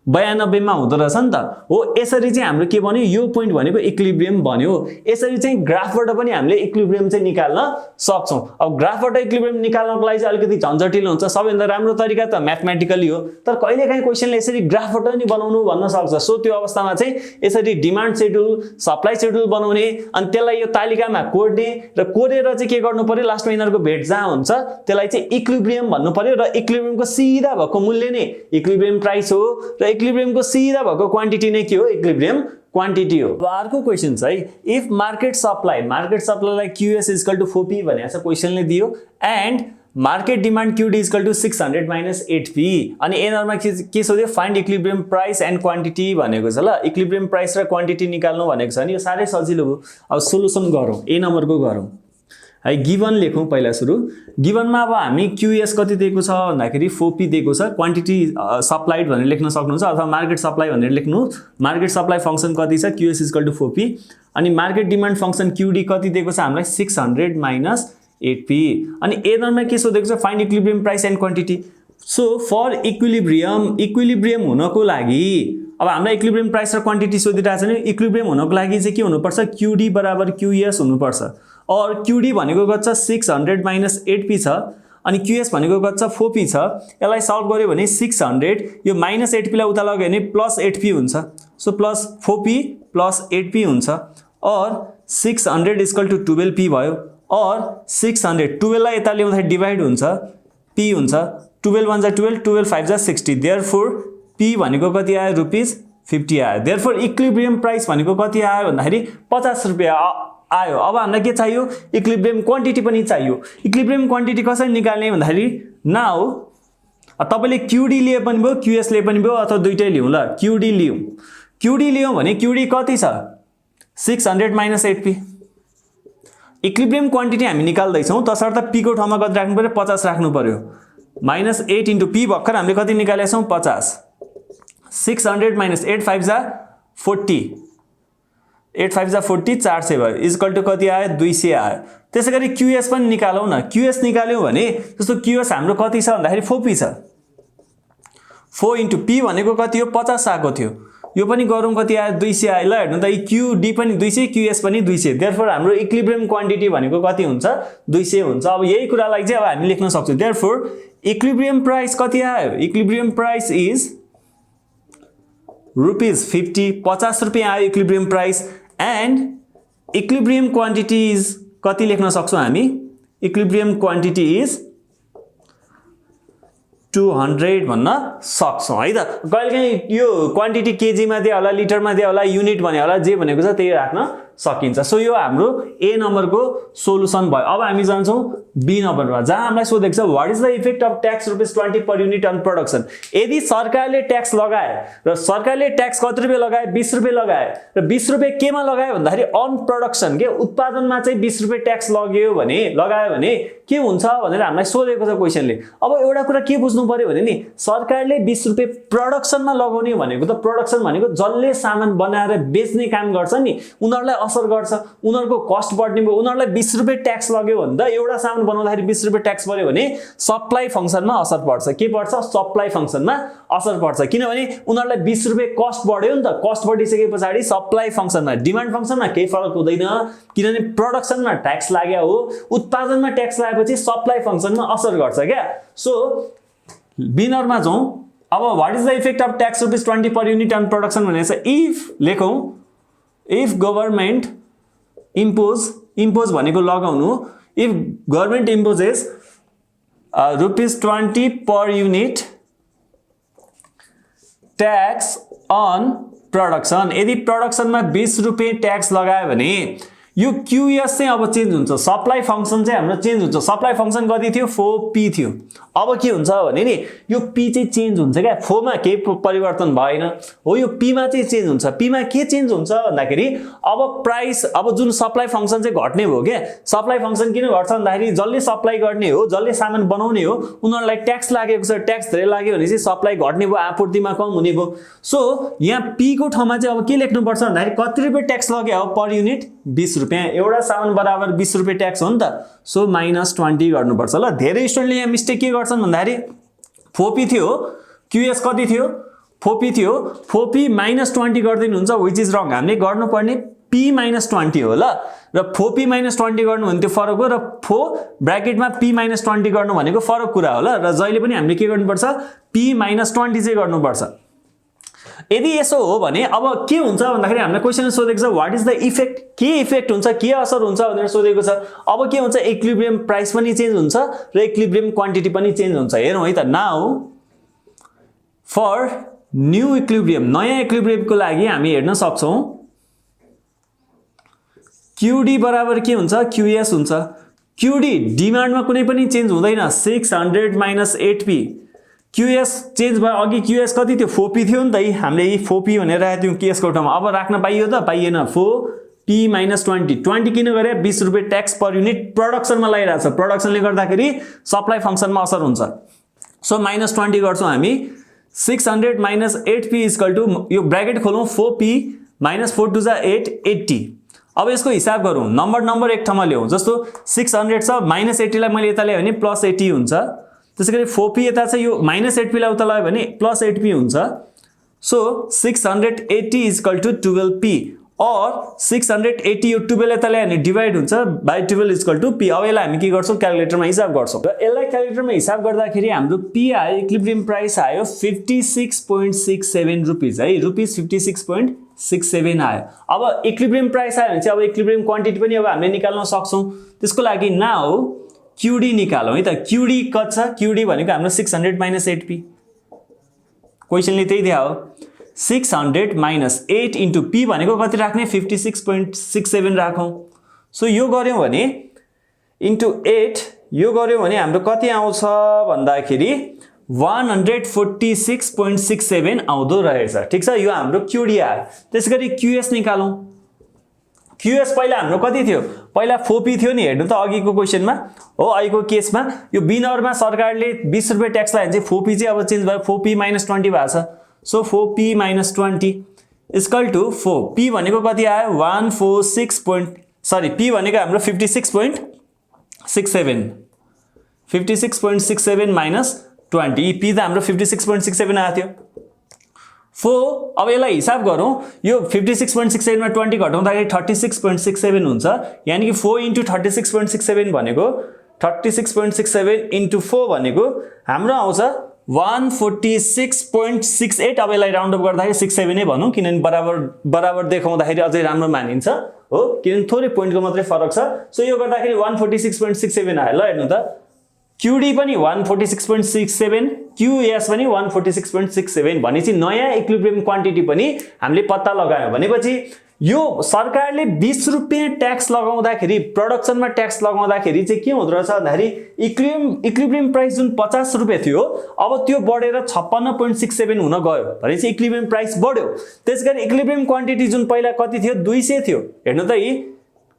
192 मा हुँदो रहेछ नि त हो। यसरी चाहिँ हाम्रो के बन्यो, यो पोइन्ट भनेको इक्विलिब्रियम बन्यो। यसरी चाहिँ ग्राफबाट पनि हामीले इक्विलिब्रियम चाहिँ निकाल्न सक्छौं। अब ग्राफबाट इक्विलिब्रियम निकाल्नको लागि चाहिँ अलिकति झन्झटिलो हुन्छ। सबैभन्दा राम्रो तरिका त म्याथमेटिकली हो, तर कहिलेकाहीँ क्वेशनले यसरी ग्राफबाट नि बनाउनु भन्न सक्छ। सो त्यो अवस्थामा चाहिँ यसरी डिमान्ड शेड्युल, सप्लाई शेड्युल बनाउने अनि त्यसलाई यो तालिकामा कोड्ने र कोडेर चाहिँ के गर्नु पर्यो, लास्टमा यिनीहरूको भेट जहाँ हुन्छ त्यसलाई चाहिँ इक्विलिब्रियम भन्नु पर्यो। र इक्विलिब्रियमको सिधा भएको मूल्य नै इक्विलिब्रियम प्राइस हो र इक्विलिब्रियम को सीधा भएको क्वान्टिटी नै के हो, इक्विलिब्रियम क्वान्टिटी हो। अब अर्को क्वेशन छ है, इफ मार्केट सप्लाईलाई QS इक्वल टु 4P भनेको छ क्वेशनले दियो and market demand QD equal to 600 minus 8P अनि एनरमा के सोध्यो, find equilibrium price and quantity भनेको छ। ल इक्विलिब्रियम प्राइस र क्वान्टिटी निकाल्नु भनेको छ नि, यो साह्रै सजिलो हो। अब सोलुसन गरौँ, ए नम्बरको गरौँ है। गिवन लेखौँ पहिला सुरु। गिवनमा अब हामी QS कति दिएको छ भन्दाखेरि 4P दिएको छ, क्वान्टिटी सप्लाइड भनेर लेख्न सक्नुहुन्छ अथवा मार्केट सप्लाई भनेर लेख्नु। मार्केट सप्लाई फंक्सन कति छ, QS इक्वल टु 4P अनि मार्केट डिमान्ड फंक्सन QD कति दिएको छ हामीलाई 600 माइनस 8P अनि एनरमा के सोधेको छ, find equilibrium price and quantity. So for equilibrium हुनको लागि अब हामीलाई इक्विलिब्रियम प्राइस र क्वान्टिटी सोधिरहेको छ नि। इक्विलिब्रियम हुनको लागि चाहिँ के हुनुपर्छ, QD बराबर QS हुनुपर्छ। और QD भनेको कति छ 600 माइनस 8P छ अनि QS भनेको कति छ 4P छ। यसलाई सल्भ गर्यो भने 600 यो माइनस 8P लाई उता लग्यो भने प्लस 8P हुन्छ। So plus 4P plus 8P हुन्छ और 600 इक्वल टु 12P भयो और 600 12 लाई यता ल्याउँदाखेरि डिवाइड हुन्छ, P हुन्छ। 12 1 जा 12, 12 5 जा 60। देयरफोर P भनेको कति आयो ₹50 आयो। देयरफोर इक्विलिब्रियम प्राइस भनेको कति आयो भन्दाखेरि 50 रुपैयाँ आयो। अब हामीलाई के चाहियो, इक्विलिब्रियम क्वान्टिटी पनि चाहियो। इक्विलिब्रियम क्वान्टिटी कसरी निकाल्ने भन्दाखेरि नाउ तपाईले QD लिए पनि भयो QS लिए पनि भयो अथवा दुईटै लियौं। ल QD लियौं भने QD कति छ 600 माइनस 8P। इक्विलिब्रियम क्वान्टिटी हामी निकाल्दै छौं तसर्थ P को ठाउँमा कति राख्नु पर्यो 50 राख्नु पर्यो। माइनस 8 इन्टु P भर्खर हामीले कति निकालेका छौं 50। 600 माइनस 8 5 जा 40, 8 5 जा 40 400 भयो इक्वल टु कति आयो 200 आयो। त्यसैगरी QS पनि निकालौं न। QS निकाल्यौ भने जस्तो QS हाम्रो कति छ भन्दाखेरि 4P छ। 4 इन्टु P भनेको कति हो 50 आएको थियो। यो पनि गरौँ कति आयो 200 आयो। ल हेर्नु त QD पनि 200 QS पनि 200। देयरफोर हाम्रो इक्विलिब्रियम क्वान्टिटी भनेको कति हुन्छ 200 हुन्छ। अब यही कुरालाई चाहिँ अब हामी लेख्न सक्छौं। देयरफोर इक्विलिब्रियम प्राइस कति आयो, इक्विलिब्रियम प्राइस इज ₹50 50 रुपैयाँ आयो equilibrium price and equilibrium quantity is कति लेख्न सक्छौं हामी इक्विलिब्रियम क्वान्टिटी इज 200 भन्न सक्छौं है त कहिलेकाहीँ यो क्वान्टिटी केजी मा दिए होला लिटरमा दिए होला युनिट भने होला जे भनेको छ त्यही राख्न सकिन्छ सो यो हाम्रो ए नम्बरको सोलुसन भयो अब हामी जान्छौं बी नम्बरमा जहाँ हामीलाई सोधेको छ what is the effect of tax ₹20 per unit on production यदि सरकारले ट्याक्स लगाए र सरकारले ट्याक्स कति रुपैयाँ लगाए ₹20 लगाए र ₹20 केमा लगायो भन्दाखेरि अन प्रोडक्सन के उत्पादनमा चाहिँ ₹20 ट्याक्स लगायो भने के हुन्छ भनेर हामीलाई सोधेको छ क्वेशनले अब एउटा कुरा के बुझ्नु पर्यो भने नि सरकारले ₹20 प्रोडक्सनमा लगाउने भनेको त प्रोडक्सन भनेको जसले सामान बनाएर बेच्ने काम गर्छ नि उनीहरुलाई असर गर्छ उनीहरुको कस्ट बढ्ने भयो उनीहरुलाई ₹20 ट्याक्स लाग्यो भने त एउटा सामान बनाउँदाखेरि ₹20 ट्याक्स पर्यो भने सप्लाई फंक्सनमा असर पर्छ के पर्छ सप्लाई फंक्सनमा असर पर्छ किनभने उनीहरुलाई ₹20 कस्ट बढ्यो नि त कस्ट बढिसकेपछि सप्लाई फंक्सनमा डिमान्ड फंक्सनमा केही फरक हुँदैन किनभने प्रोडक्सनमा ट्याक्स लाग्या हो उत्पादनमा ट्याक्स लागेपछि सप्लाई फंक्सनमा असर गर्छ क्या सो बिनरमा जाउँ अब what is the effect of tax ₹20 per unit on production भनेको छ इफ लेखौं इफ गभर्नमेन्ट इम्पोज भनेको लगाउनु if government imposes ₹20 per unit tax on production यदि प्रोडक्सनमा ₹20 ट्याक्स लगायो भने यो क्यूएस चाहिँ अब चेन्ज हुन्छ सप्लाई फंक्सन चाहिँ हाम्रो चेन्ज हुन्छ सप्लाई फंक्सन कति थियो 4p थियो अब के हुन्छ भने नि यो p चाहिँ चेन्ज हुन्छ क्या 4 मा केही परिवर्तन भएन हो यो p मा चाहिँ चेन्ज हुन्छ p मा के चेन्ज हुन्छ भन्दाखेरि अब प्राइस अब जुन सप्लाई फंक्सन चाहिँ घट्ने भयो के सप्लाई फंक्सन किन घट्छ भन्दाखेरि जसले सप्लाई गर्ने हो जसले सामान बनाउने हो उनीहरुलाई ट्याक्स लागेको छ ट्याक्स धेरै लाग्यो भने चाहिँ सप्लाई घट्ने भयो आपूर्तिमा कम हुने भयो सो यहाँ p को ठाउँमा चाहिँ अब के लेख्नु पर्छ भन्दाखेरि कति रुपैयाँ ट्याक्स लाग्यो हो पर युनिट ₹20 एउटा सामान बराबर ₹20 ट्याक्स हो नि त सो -20 गर्नुपर्छ ल धेरै स्टुडेन्टले यहाँ मिस्टेक के गर्छन् भन्दाखेरि 4p थियो क्यूएस कति थियो 4p थियो 4p -20 गर्दिनु हुन्छ व्हिच इज रङ हामीले गर्नुपर्ने p -20 हो ल र 4p -20 गर्नु भने त्यो फरक हो र 4 ब्र्याकेटमा p -20 गर्नु भनेको फरक कुरा हो ल र जहिले पनि हामीले के गर्नुपर्छ p -20 चाहिँ गर्नुपर्छ यदि यसो हो भने अब के हुन्छ भन्दाखेरि हामीले क्वेशन सोधेको छ व्हाट इज द इफेक्ट के इफेक्ट हुन्छ के असर हुन्छ भनेर सोधेको छ अब के हुन्छ इक्विलिब्रियम प्राइस पनि चेन्ज हुन्छ र इक्विलिब्रियम क्वान्टिटी पनि चेन्ज हुन्छ हेरौँ है त नाउ फर न्यू इक्विलिब्रियम नयाँ इक्विलिब्रियमको लागि हामी हेर्न सक्छौं QD बराबर के हुन्छ QS हुन्छ QD डिमान्डमा कुनै पनि चेन्ज हुँदैन 600 - 8p QS चेन्ज भयो अघि QS कति थियो 4p थियो नि त हामीले 4p भनेर राखेको थियौं QS को ठाउँमा अब राख्न पाइयो त पाइएन 4p -20 20 किन गरे ₹20 ट्याक्स पर युनिट प्रोडक्सनमा लगाइरा छ प्रोडक्सनले गर्दाखेरि सप्लाई फंक्सनमा असर हुन्छ सो -20 गर्छौं हामी 600 - 8p यो ब्र्याकेट खोलौं 4p -4 2 8 80 अब यसको हिसाब गरौं नम्बर एक ठाउँमा ल्याउँ जस्तो 600 छ -80 लाई मैले यता ल्याए भने +80 हुन्छ त्यसैगरी 4p यता छ यो -8p लाई उता लगायो भने +8p हुन्छ सो 680 = 12p और 680 यो 12 यता ल्याए भने डिवाइड हुन्छ बाइ 12 = p अब यसलाई हामी के गर्छौं क्याल्कुलेटरमा हिसाब गर्छौं र यसलाई क्याल्कुलेटरमा हिसाब गर्दाखेरि हाम्रो p आयो इक्विलिब्रियम प्राइस आयो 56.67 रुपैयाँ है रुपीस 56.67 आयो अब इक्विलिब्रियम प्राइस आयो भने चाहिँ अब इक्विलिब्रियम क्वान्टिटी पनि अब हामीले निकाल्न सक्छौं त्यसको लागि नाउ QD निकालौं है त QD कति छ QD भनेको हाम्रो 600 - 8p क्वेशनले त्यही दिया हो 600 - 8 * p भनेको कति राख्ने 56.67 राखौं सो यो गर्यौं भने इन्टु 8 यो गर्यौं भने हाम्रो कति आउँछ भन्दाखेरि 146.67 आउँदो रहेछ ठीक छ यो हाम्रो QD आयो त्यसैगरी QS निकालौं QS पहिला हाम्रो कति थियो पहिला 4p थियो नि हेर्नु त अघिको क्वेशनमा हो अहिलेको केसमा यो बिनरमा सरकारले ₹20 ट्याक्स लगाए चाहिँ 4p चाहिँ अब चेन्ज भयो 4p -20 भएको छ सो 4p -20 = 4 p भनेको कति आयो p भनेको हाम्रो 56.67 -20 p त हाम्रो 56.67 आएको थियो 4 अब यसलाई हिसाब गरौं यो 56.67 मा 20 घटाउँदाखेरि 36.67 हुन्छ यानी कि 4 * 36.67 भनेको 36.67 * 4 भनेको हाम्रो आउँछ 146.68 अब यसलाई राउन्ड अप गर्दाखेरि 67 नै भनौँ किनभने बराबर देखाउँदाखेरि अझै राम्रो मानिन्छ हो किनभने थोरै पोइन्टको मात्रै फरक छ सो यो गर्दाखेरि 146.67 आयो ल हेर्नु त QD पनि 146.67 QS पनि 146.67 भनेपछि नयाँ इक्विलिब्रियम क्वान्टिटी पनि हामीले पत्ता लगायौं भनेपछि यो सरकारले 20 रुपैयाँ ट्याक्स लगाउँदाखेरि प्रोडक्सनमा ट्याक्स लगाउँदाखेरि चाहिँ के हुँदो रहेछ भन्दाखेरि इक्विलिब्रियम प्राइस जुन 50 रुपैयाँ थियो अब त्यो बढेर 56.67 हुन गयो भनेपछि इक्विलिब्रियम प्राइस बढ्यो त्यसैगरी इक्विलिब्रियम क्वान्टिटी जुन पहिला कति थियो 200 थियो हेर्नु त यी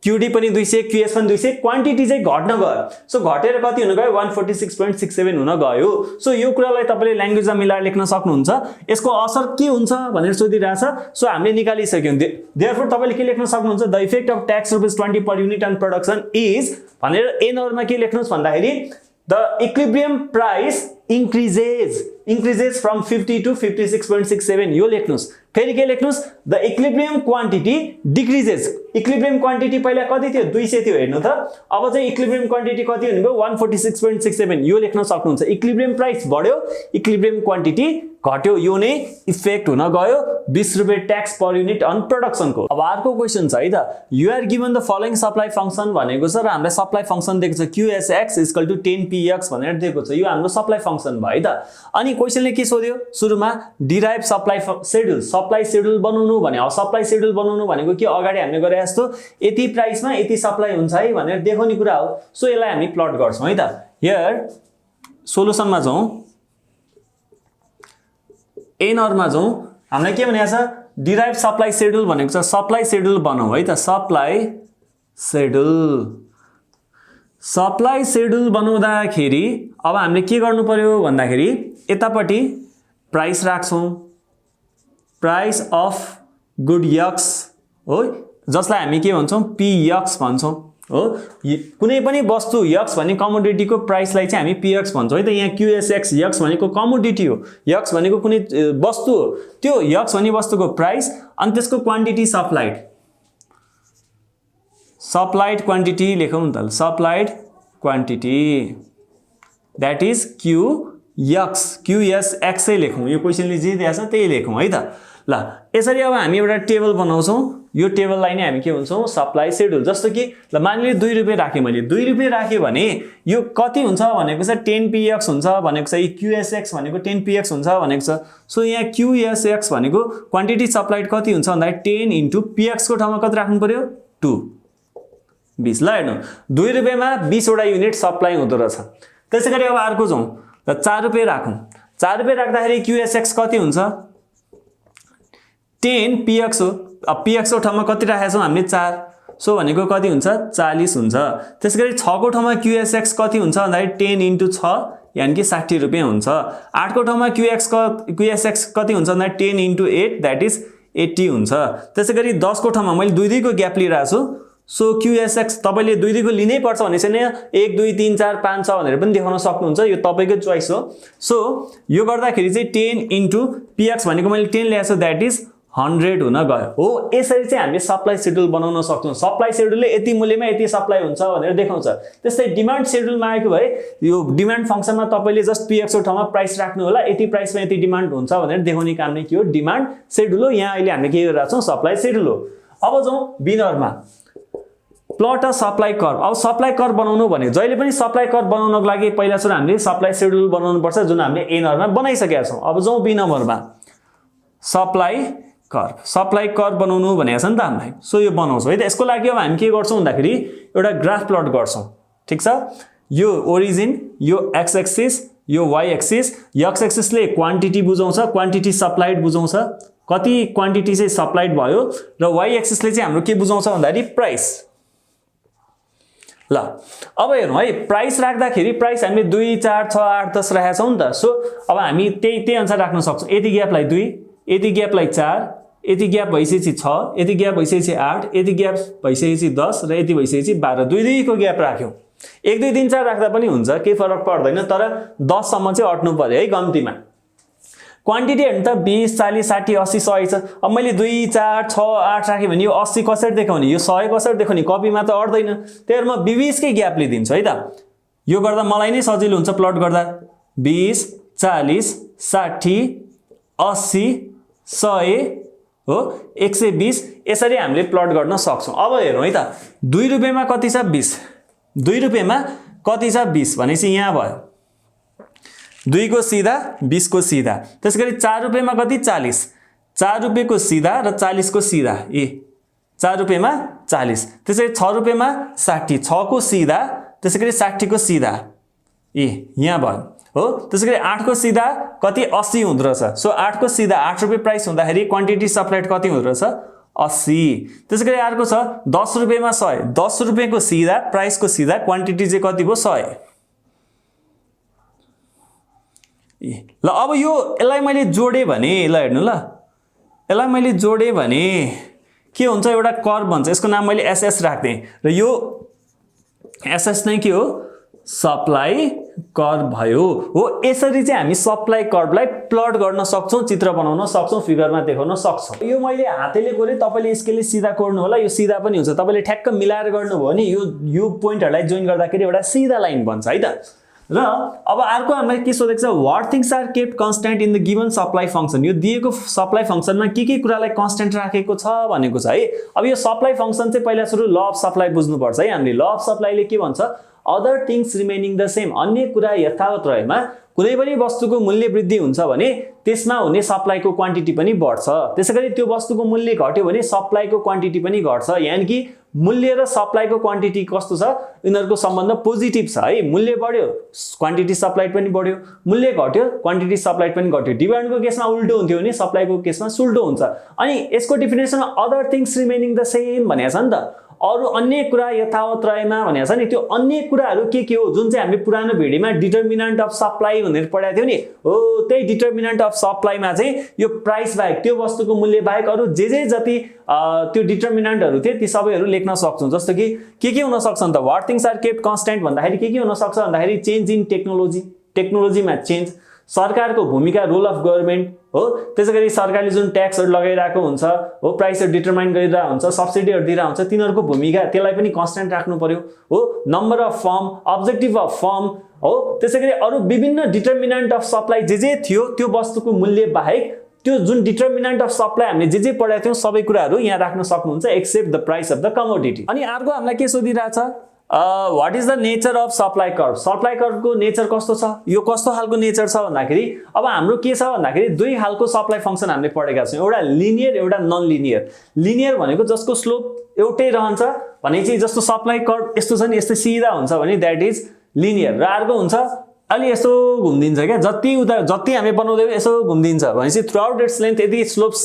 QD पनि 200 QS पनि 200 क्वान्टिटी चाहिँ घट्न गयो सो घटेर कति हुन गयो 146.67 हुन गयो सो यो कुरालाई तपाईले ल्याङ्ग्वेजमा मिलाएर लेख्न सक्नुहुन्छ यसको असर के हुन्छ भनेर सोधिरहेछ सो हामीले निकालिसक्यौं देयरफोर तपाईले के लेख्न सक्नुहुन्छ the effect of tax ₹20 per unit on production is भनेर ए नम्बरमा के लेख्नुस् भन्दाखेरि the equilibrium price increases from 50 to 56.67 यो लेख्नुस् फेरि के लेख्नुस् the equilibrium quantity decreases equilibrium quantity पहिला कति थियो 200 थियो हेर्नु त अब चाहिँ इक्विलिब्रियम क्वान्टिटी कति हुनुभयो 146.67 यो लेख्न सक्नुहुन्छ इक्विलिब्रियम प्राइस बढ्यो इक्विलिब्रियम क्वान्टिटी घट्यो यो नै इफेक्ट हुन गयो 20 रुपैयाँ tax per unit on production को अब अर्को क्वेशन छ है त you are given the following supply function भनेको छ र हामीले सप्लाई फंक्सन दिएको छ QSX = 10PX भनेर दिएको छ यो हाम्रो सप्लाई फंक्सन भयो है त अनि क्वेशनले के सोध्यो सुरुमा डिराइभ सप्लाई शेड्युल बनाउनु भने अब सप्लाई शेड्युल बनाउनु भनेको के अगाडि हामीले गरे जस्तो यति प्राइसमा यति सप्लाई हुन्छ है भनेर देखाउने कुरा हो सो यसलाई हामी प्लट गर्छौं है त हियर सोलुसनमा जाउँ एनरमा जाउँ हामीले के भनेको छ डिराइभ सप्लाई शेड्युल भनेको छ सप्लाई शेड्युल बनाऊ है त सप्लाई शेड्युल बनाउँदाखेरि अब हामीले के गर्नु पर्यो भन्दाखेरि यतापटि प्राइस राख्छौं प्राइस अफ गुड यक्स हो जसलाई हामी के भन्छौं PX भन्छौं हो कुनै पनि वस्तु यक्स भन्ने कमोडिटीको प्राइसलाई चाहिँ हामी PX भन्छौं है त यहाँ QSX यक्स भनेको कमोडिटी हो यक्स भनेको कुनै वस्तु हो त्यो यक्स भन्ने वस्तुको प्राइस अनि त्यसको क्वान्टिटी सप्लाइड क्वान्टिटी लेखौं न त supplied quantity that is QSX लेखौं यो क्वेशनले जे दिएको छ त्यही लेखौं है त ल यसरी अब हामी एउटा टेबल बनाउँछौं यो टेबललाई नै हामी के भन्छौं सप्लाई शेड्युल जस्तो कि ल मानिले 2 रुपैयाँ राखे मैले 2 रुपैयाँ राखे भने यो कति हुन्छ भनेको छ 10PX हुन्छ भनेको छ यो QSX भनेको 10PX हुन्छ भनेको छ सो यहाँ QSX भनेको क्वान्टिटी सप्लाइड कति हुन्छ भन्दा 10 * PX को ठाउँमा कति राख्नु पर्यो 2 20 ल हेर्नु 2 रुपैयाँमा 20 वटा युनिट सप्लाई हुँदो रहेछ त्यसैगरी अब अर्को जाउँ र 4 रुपैयाँ राखौं 4 रुपैयाँ राख्दाखेरि QSX कति हुन्छ 10PX हो अब PX को ठाउँमा कति राखेका छौं हामीले 4 सो भनेको कति हुन्छ 40 हुन्छ त्यसैगरी 6 को ठाउँमा QSX कति हुन्छ भन्दाखेरि 10 * 6 यानी कि 60 रुपैयाँ हुन्छ 8 को ठाउँमा QSX कति हुन्छ भन्दाखेरि 10 * 8 दैट इज 80 हुन्छ त्यसैगरी 10 को ठाउँमा मैले 2 को ग्याप लिइराछु छु सो QSX तपाईले 2 को लिनै पर्छ भने चाहिँ 1 2 3 4 5 6 भनेर पनि देखाउन सक्नुहुन्छ यो तपाईको चोइस हो सो यो गर्दाखेरि चाहिँ 10 * PX भनेको मैले 10 ल्याएको छु दैट इज 100 हुन गयो हो यसरी चाहिँ हामीले सप्लाई शेड्युल बनाउन सक्छौं सप्लाई शेड्युलले यति मूल्यमा यति सप्लाई हुन्छ भनेर देखाउँछ त्यस्तै डिमान्ड शेड्युलमा आएको भए यो डिमान्ड फंक्सनमा तपाईले जस्ट PX को ठाउँमा प्राइस राख्नु होला यति प्राइसमा यति डिमान्ड हुन्छ भनेर देखाउने काम नै के हो डिमान्ड शेड्युल हो यहाँ अहिले हामीले के गरिरहेका छौं सप्लाई शेड्युल हो अब जाउँ बिनरमा प्लट अ सप्लाई कर्व अब सप्लाई कर्व बनाउनु भने जहिले पनि सप्लाई कर्व बनाउनको लागि पहिला सुरु हामीले सप्लाई शेड्युल बनाउनु पर्छ जुन हामीले ए नम्बरमा बनाइसकेका छौं अब जाउँ बी नम्बरमा सप्लाई कर्व बनाउनु भनेको छ नि त हामीलाई सो यो बनाउँछौं है त यसको लागि अब हामी के गर्छौं भन्दाखेरि एउटा ग्राफ प्लट गर्छौं ठीक छ यो ओरिजिन यो x एक्सिस यो y एक्सिस x एक्सिसले क्वान्टिटी बुझाउँछ क्वान्टिटी सप्लाइड बुझाउँछ कति क्वान्टिटी चाहिँ सप्लाइड भयो र y एक्सिसले चाहिँ हाम्रो के बुझाउँछ भन्दाखेरि प्राइस ल अब हेरौं है प्राइस राख्दाखेरि प्राइस हामीले 2 4 6 8 10 राखेका छौं नि त सो अब हामी त्यही अनुसार राख्न सक्छौं यति ग्यापलाई 2 यति ग्यापलाई 4 यति ग्याप भइसकेपछि 6 यति ग्याप भइसकेपछि 8 यति ग्याप भइसकेपछि 10 र यति भइसकेपछि 12 2 को ग्याप राख्यौं 1 2 3 4 राख्दा पनि हुन्छ के फरक पर्दैन तर 10 सम्म चाहिँ अट्नु पर्यो है गम्तीमा क्वान्टिटी हेर्नु त 20 40 60 80 100 छ अब मैले 2 4 6 8 राखे भने यो 80 कसरी देखाउने यो 100 कसरी देखाउने कपीमा त अट्दैन त्यही म 20 कै ग्याप लिदिन्छु है त यो गर्दा मलाई नै सजिलो हुन्छ प्लट गर्दा 20 40 60 80 100 हो 120 यसरी हामीले प्लट गर्न सक्छौं। अब हेरौँ है त 2 रुपैयाँमा कति छ 20 2 रुपैयाँमा कति छ 20 भनेपछि यहाँ भयो 2 को सीधा 20 को सीधा। त्यसैगरी 4 रुपैयाँमा कति 40 4 रुपैयाँको सीधा र 40 को सीधा 4 रुपैयाँमा 40। त्यसैगरी 6 रुपैयाँमा 60 6 को सीधा त्यसैगरी 60 को सीधा यहाँ भयो हो। त्यसैगरी 8 को सीधा कति 80 हुँदो रहेछ। सो 8 को सीधा 8 रुपैयाँ प्राइस हुँदाखेरि क्वान्टिटी सप्लाइड कति हुँदो रहेछ 80। त्यसैगरी अर्को छ 10 रुपैयाँमा 100 10 रुपैयाँको सीधा प्राइस को सीधा क्वान्टिटी चाहिँ कति भयो 100। ल अब यो यसलाई मैले जोडे भने ल हेर्नु ल यसलाई मैले जोडे भने के हुन्छ एउटा कर्व बन्छ। यसको नाम मैले एसएस राख्दै र यो एसएस नै के हो सप्लाई कर्व भयो हो। यसरी चाहिँ हामी सप्लाई कर्वलाई प्लट गर्न सक्छौं चित्र बनाउन सक्छौं फिगरमा देखाउन सक्छौं। यो मैले हातले गरे तपाईले स्केलले सीधा कोर्नु होला यो सीधा पनि हुन्छ। तपाईले ठ्याक्क मिलाएर गर्नुभयो भने यो पोइन्टहरुलाई जोइन गर्दाखेरि एउटा सीधा लाइन बन्छ है त। र अब अर्को हामीलाई के सोधेको छ what things are kept constant in the given supply function. यो दिएको सप्लाई फंक्शनमा के कुरालाई कन्स्टेन्ट राखेको छ भनेको छ है। अब यो सप्लाई फंक्शन चाहिँ पहिला सुरु ल अफ सप्लाई बुझ्नु पर्छ है हामीले। ल अफ सप्लाईले के भन्छ other things remaining the same अन्य कुरा यथावत रहेमा कुनै पनि वस्तुको मूल्य वृद्धि हुन्छ भने त्यसमा हुने सप्लाईको क्वान्टिटी पनि बढ्छ। त्यसैगरी त्यो वस्तुको मूल्य घट्यो भने सप्लाईको क्वान्टिटी पनि घट्छ। यानी कि मूल्य र सप्लाईको क्वान्टिटी कस्तो छ यिनीहरुको सम्बन्ध पोजिटिभ छ है। मूल्य बढ्यो क्वान्टिटी सप्लाइड पनि बढ्यो मूल्य घट्यो क्वान्टिटी सप्लाइड पनि घट्यो। डिमान्डको केसमा उल्टो हुन्थ्यो भने सप्लाईको केसमा सुल्टो हुन्छ। अनि यसको definition other things remaining the same भनेको छ नि त। अरु अन्य कुरा यथावत रहेमा भनेको छ नि। त्यो अन्य कुराहरु के हो जुन चाहिँ हामीले पुरानो भिडियोमा डिटरमिनेन्ट अफ सप्लाई भनेर पढाएको थियौ नि हो। त्यही डिटरमिनेन्ट अफ सप्लाईमा चाहिँ यो प्राइस बाहेक त्यो वस्तुको मूल्य बाहेक अरु जे जति त्यो डिटरमिनेन्टहरु थिए ती सबैहरु लेख्न सक्छौं। जस्तो कि के हुन सक्छ नि त what things are kept constant भन्दाखेरि के हुन सक्छ भन्दाखेरि चेन्ज इन टेक्नोलोजीमा चेन्ज सरकारको भूमिका रोल अफ गभर्नमेन्ट हो। त्यसैगरी सरकारले जुन ट्याक्सहरु लगाइराको हुन्छ हो प्राइसहरु डिटरमाइन गरिरहेको हुन्छ सब्सिडीहरु दिइरहेको हुन्छ तिनीहरुको भूमिका त्यसलाई पनि कन्स्टेन्ट राख्नु पर्यो हो। Number of form objective of form हो। त्यसैगरी अरु विभिन्न डिटरमिनेन्ट अफ सप्लाई जे थियो त्यो वस्तुको मूल्य बाहेक त्यो जुन डिटरमिनेन्ट अफ सप्लाई हामीले जे पढाएको थियौ सबै कुराहरु यहाँ राख्न सक्नुहुन्छ except the price of the commodity. अनि अर्को हामीलाई के सोधिरहेछ what is the nature of supply curve. Supply curve को नेचर कस्तो छ यो कस्तो खालको नेचर छ भन्दाखेरि अब हाम्रो के छ भन्दाखेरि दुई खालको सप्लाई फंक्शन हामीले पढेका छौं एउटा लिनियर एउटा नन लिनियर। लिनियर भनेको जसको स्लोप एउटै रहन्छ भने चाहिँ जस्तो सप्लाई कर्व यस्तो छ नि यस्तो सिधा हुन्छ भने दैट इज लिनियर। र अर्को हुन्छ अलि यसो घुम्दिन्छ क्या जति हामी बनाउँदै यसो घुम्दिन्छ भनेपछि थ्रुआउट इट्स लेन्थ यदि स्लोप्स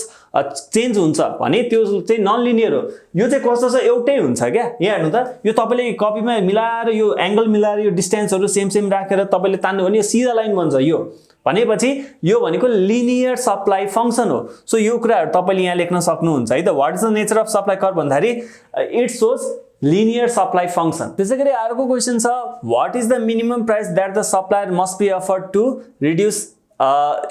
चेन्ज हुन्छ भने त्यो चाहिँ नन लिनियर हो। यो चाहिँ कस्तो छ एउटै हुन्छ क्या। यहाँ हेर्नु त यो तपाईले कपीमा मिलाएर यो एंगल मिलाएर यो डिस्टेन्सहरु सेम राखेर तपाईले तान्नु भने यो सीधा लाइन बन्छ। यो भनेपछि यो भनेको लिनियर सप्लाई फंक्शन हो। सो यो कुराहरु तपाईले यहाँ लेख्न सक्नुहुन्छ है त। What is the nature of supply curve भन्दाखेरि it shows linear supply function. त्यसैगरी अर्को क्वेशन छ what is the minimum price that the supplier must be afford to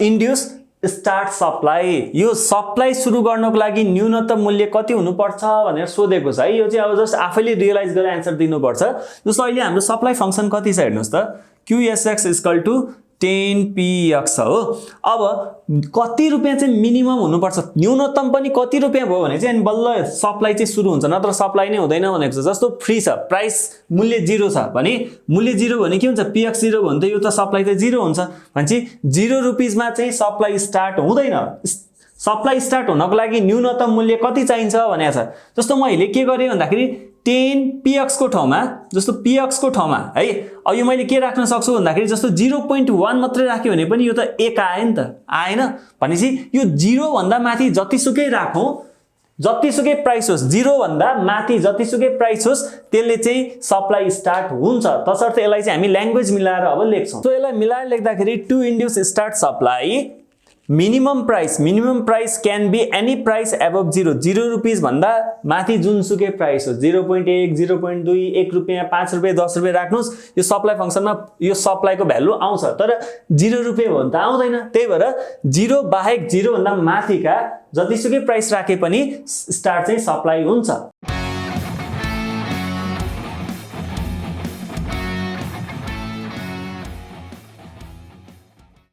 induce start supply. यो सप्लाई सुरु गर्नको लागि न्यूनतम मूल्य कति हुनुपर्छ भनेर सोधेको छ है। यो चाहिँ अब जस्ट आफैले रियलाइज गरेर आन्सर दिनुपर्छ। जस्तो अहिले हाम्रो सप्लाई फंक्शन कति छ हेर्नुस् त QSX = 10px हो। अब कति रुपैयाँ चाहिँ मिनिमम हुनुपर्छ न्यूनतम पनि कति रुपैयाँ भयो भने चाहिँ अनि बल्ल सप्लाई चाहिँ सुरु हुन्छ नत्र सप्लाई नै हुँदैन भनेको छ। जस्तो फ्री छ प्राइस मूल्य 0 छ भने मूल्य 0 भने के हुन्छ px 0 भने त यो त सप्लाई त 0 हुन्छ भनेपछि 0 रुपैयाँमा चाहिँ सप्लाई स्टार्ट हुँदैन। सप्लाई स्टार्ट हुनको लागि न्यूनतम मूल्य कति चाहिन्छ भनेको छ। जस्तो मैले के गरे भन्दाखेरि 10px को ठाउँमा जस्तो px को ठाउँमा है अब यो मैले के राख्न सक्छु भन्दाखेरि जस्तो 0.1 मात्रै राख्यो भने पनि यो त 1 आयो नि त आएन भनेपछि यो 0 भन्दा माथि जतिसुकै राखौं जतिसुकै प्राइस होस् 0 भन्दा माथि जतिसुकै प्राइस होस् त्यसले चाहिँ सप्लाई स्टार्ट हुन्छ। तसर्थ यसलाई चाहिँ हामी ल्याङ्ग्वेज मिलाएर अब लेख्छौं। सो यसलाई मिलाएर लेख्दाखेरि to induce start supply minimum price can be any price above 0 rupees भन्दा माथि जुनसुकै प्राइस हो 0.1 0.2 1 रुपैयाँ 5 रुपैयाँ 10 रुपैयाँ राख्नुस् यो सप्लाई फंक्शनमा यो सप्लाईको भ्यालु आउँछ तर 0 रुपैयाँ हो भने त आउँदैन। त्यही भएर 0 बाहेक 0 भन्दा माथिका जतिसुकै प्राइस राखे पनि स्टार्ट चाहिँ सप्लाई हुन्छ।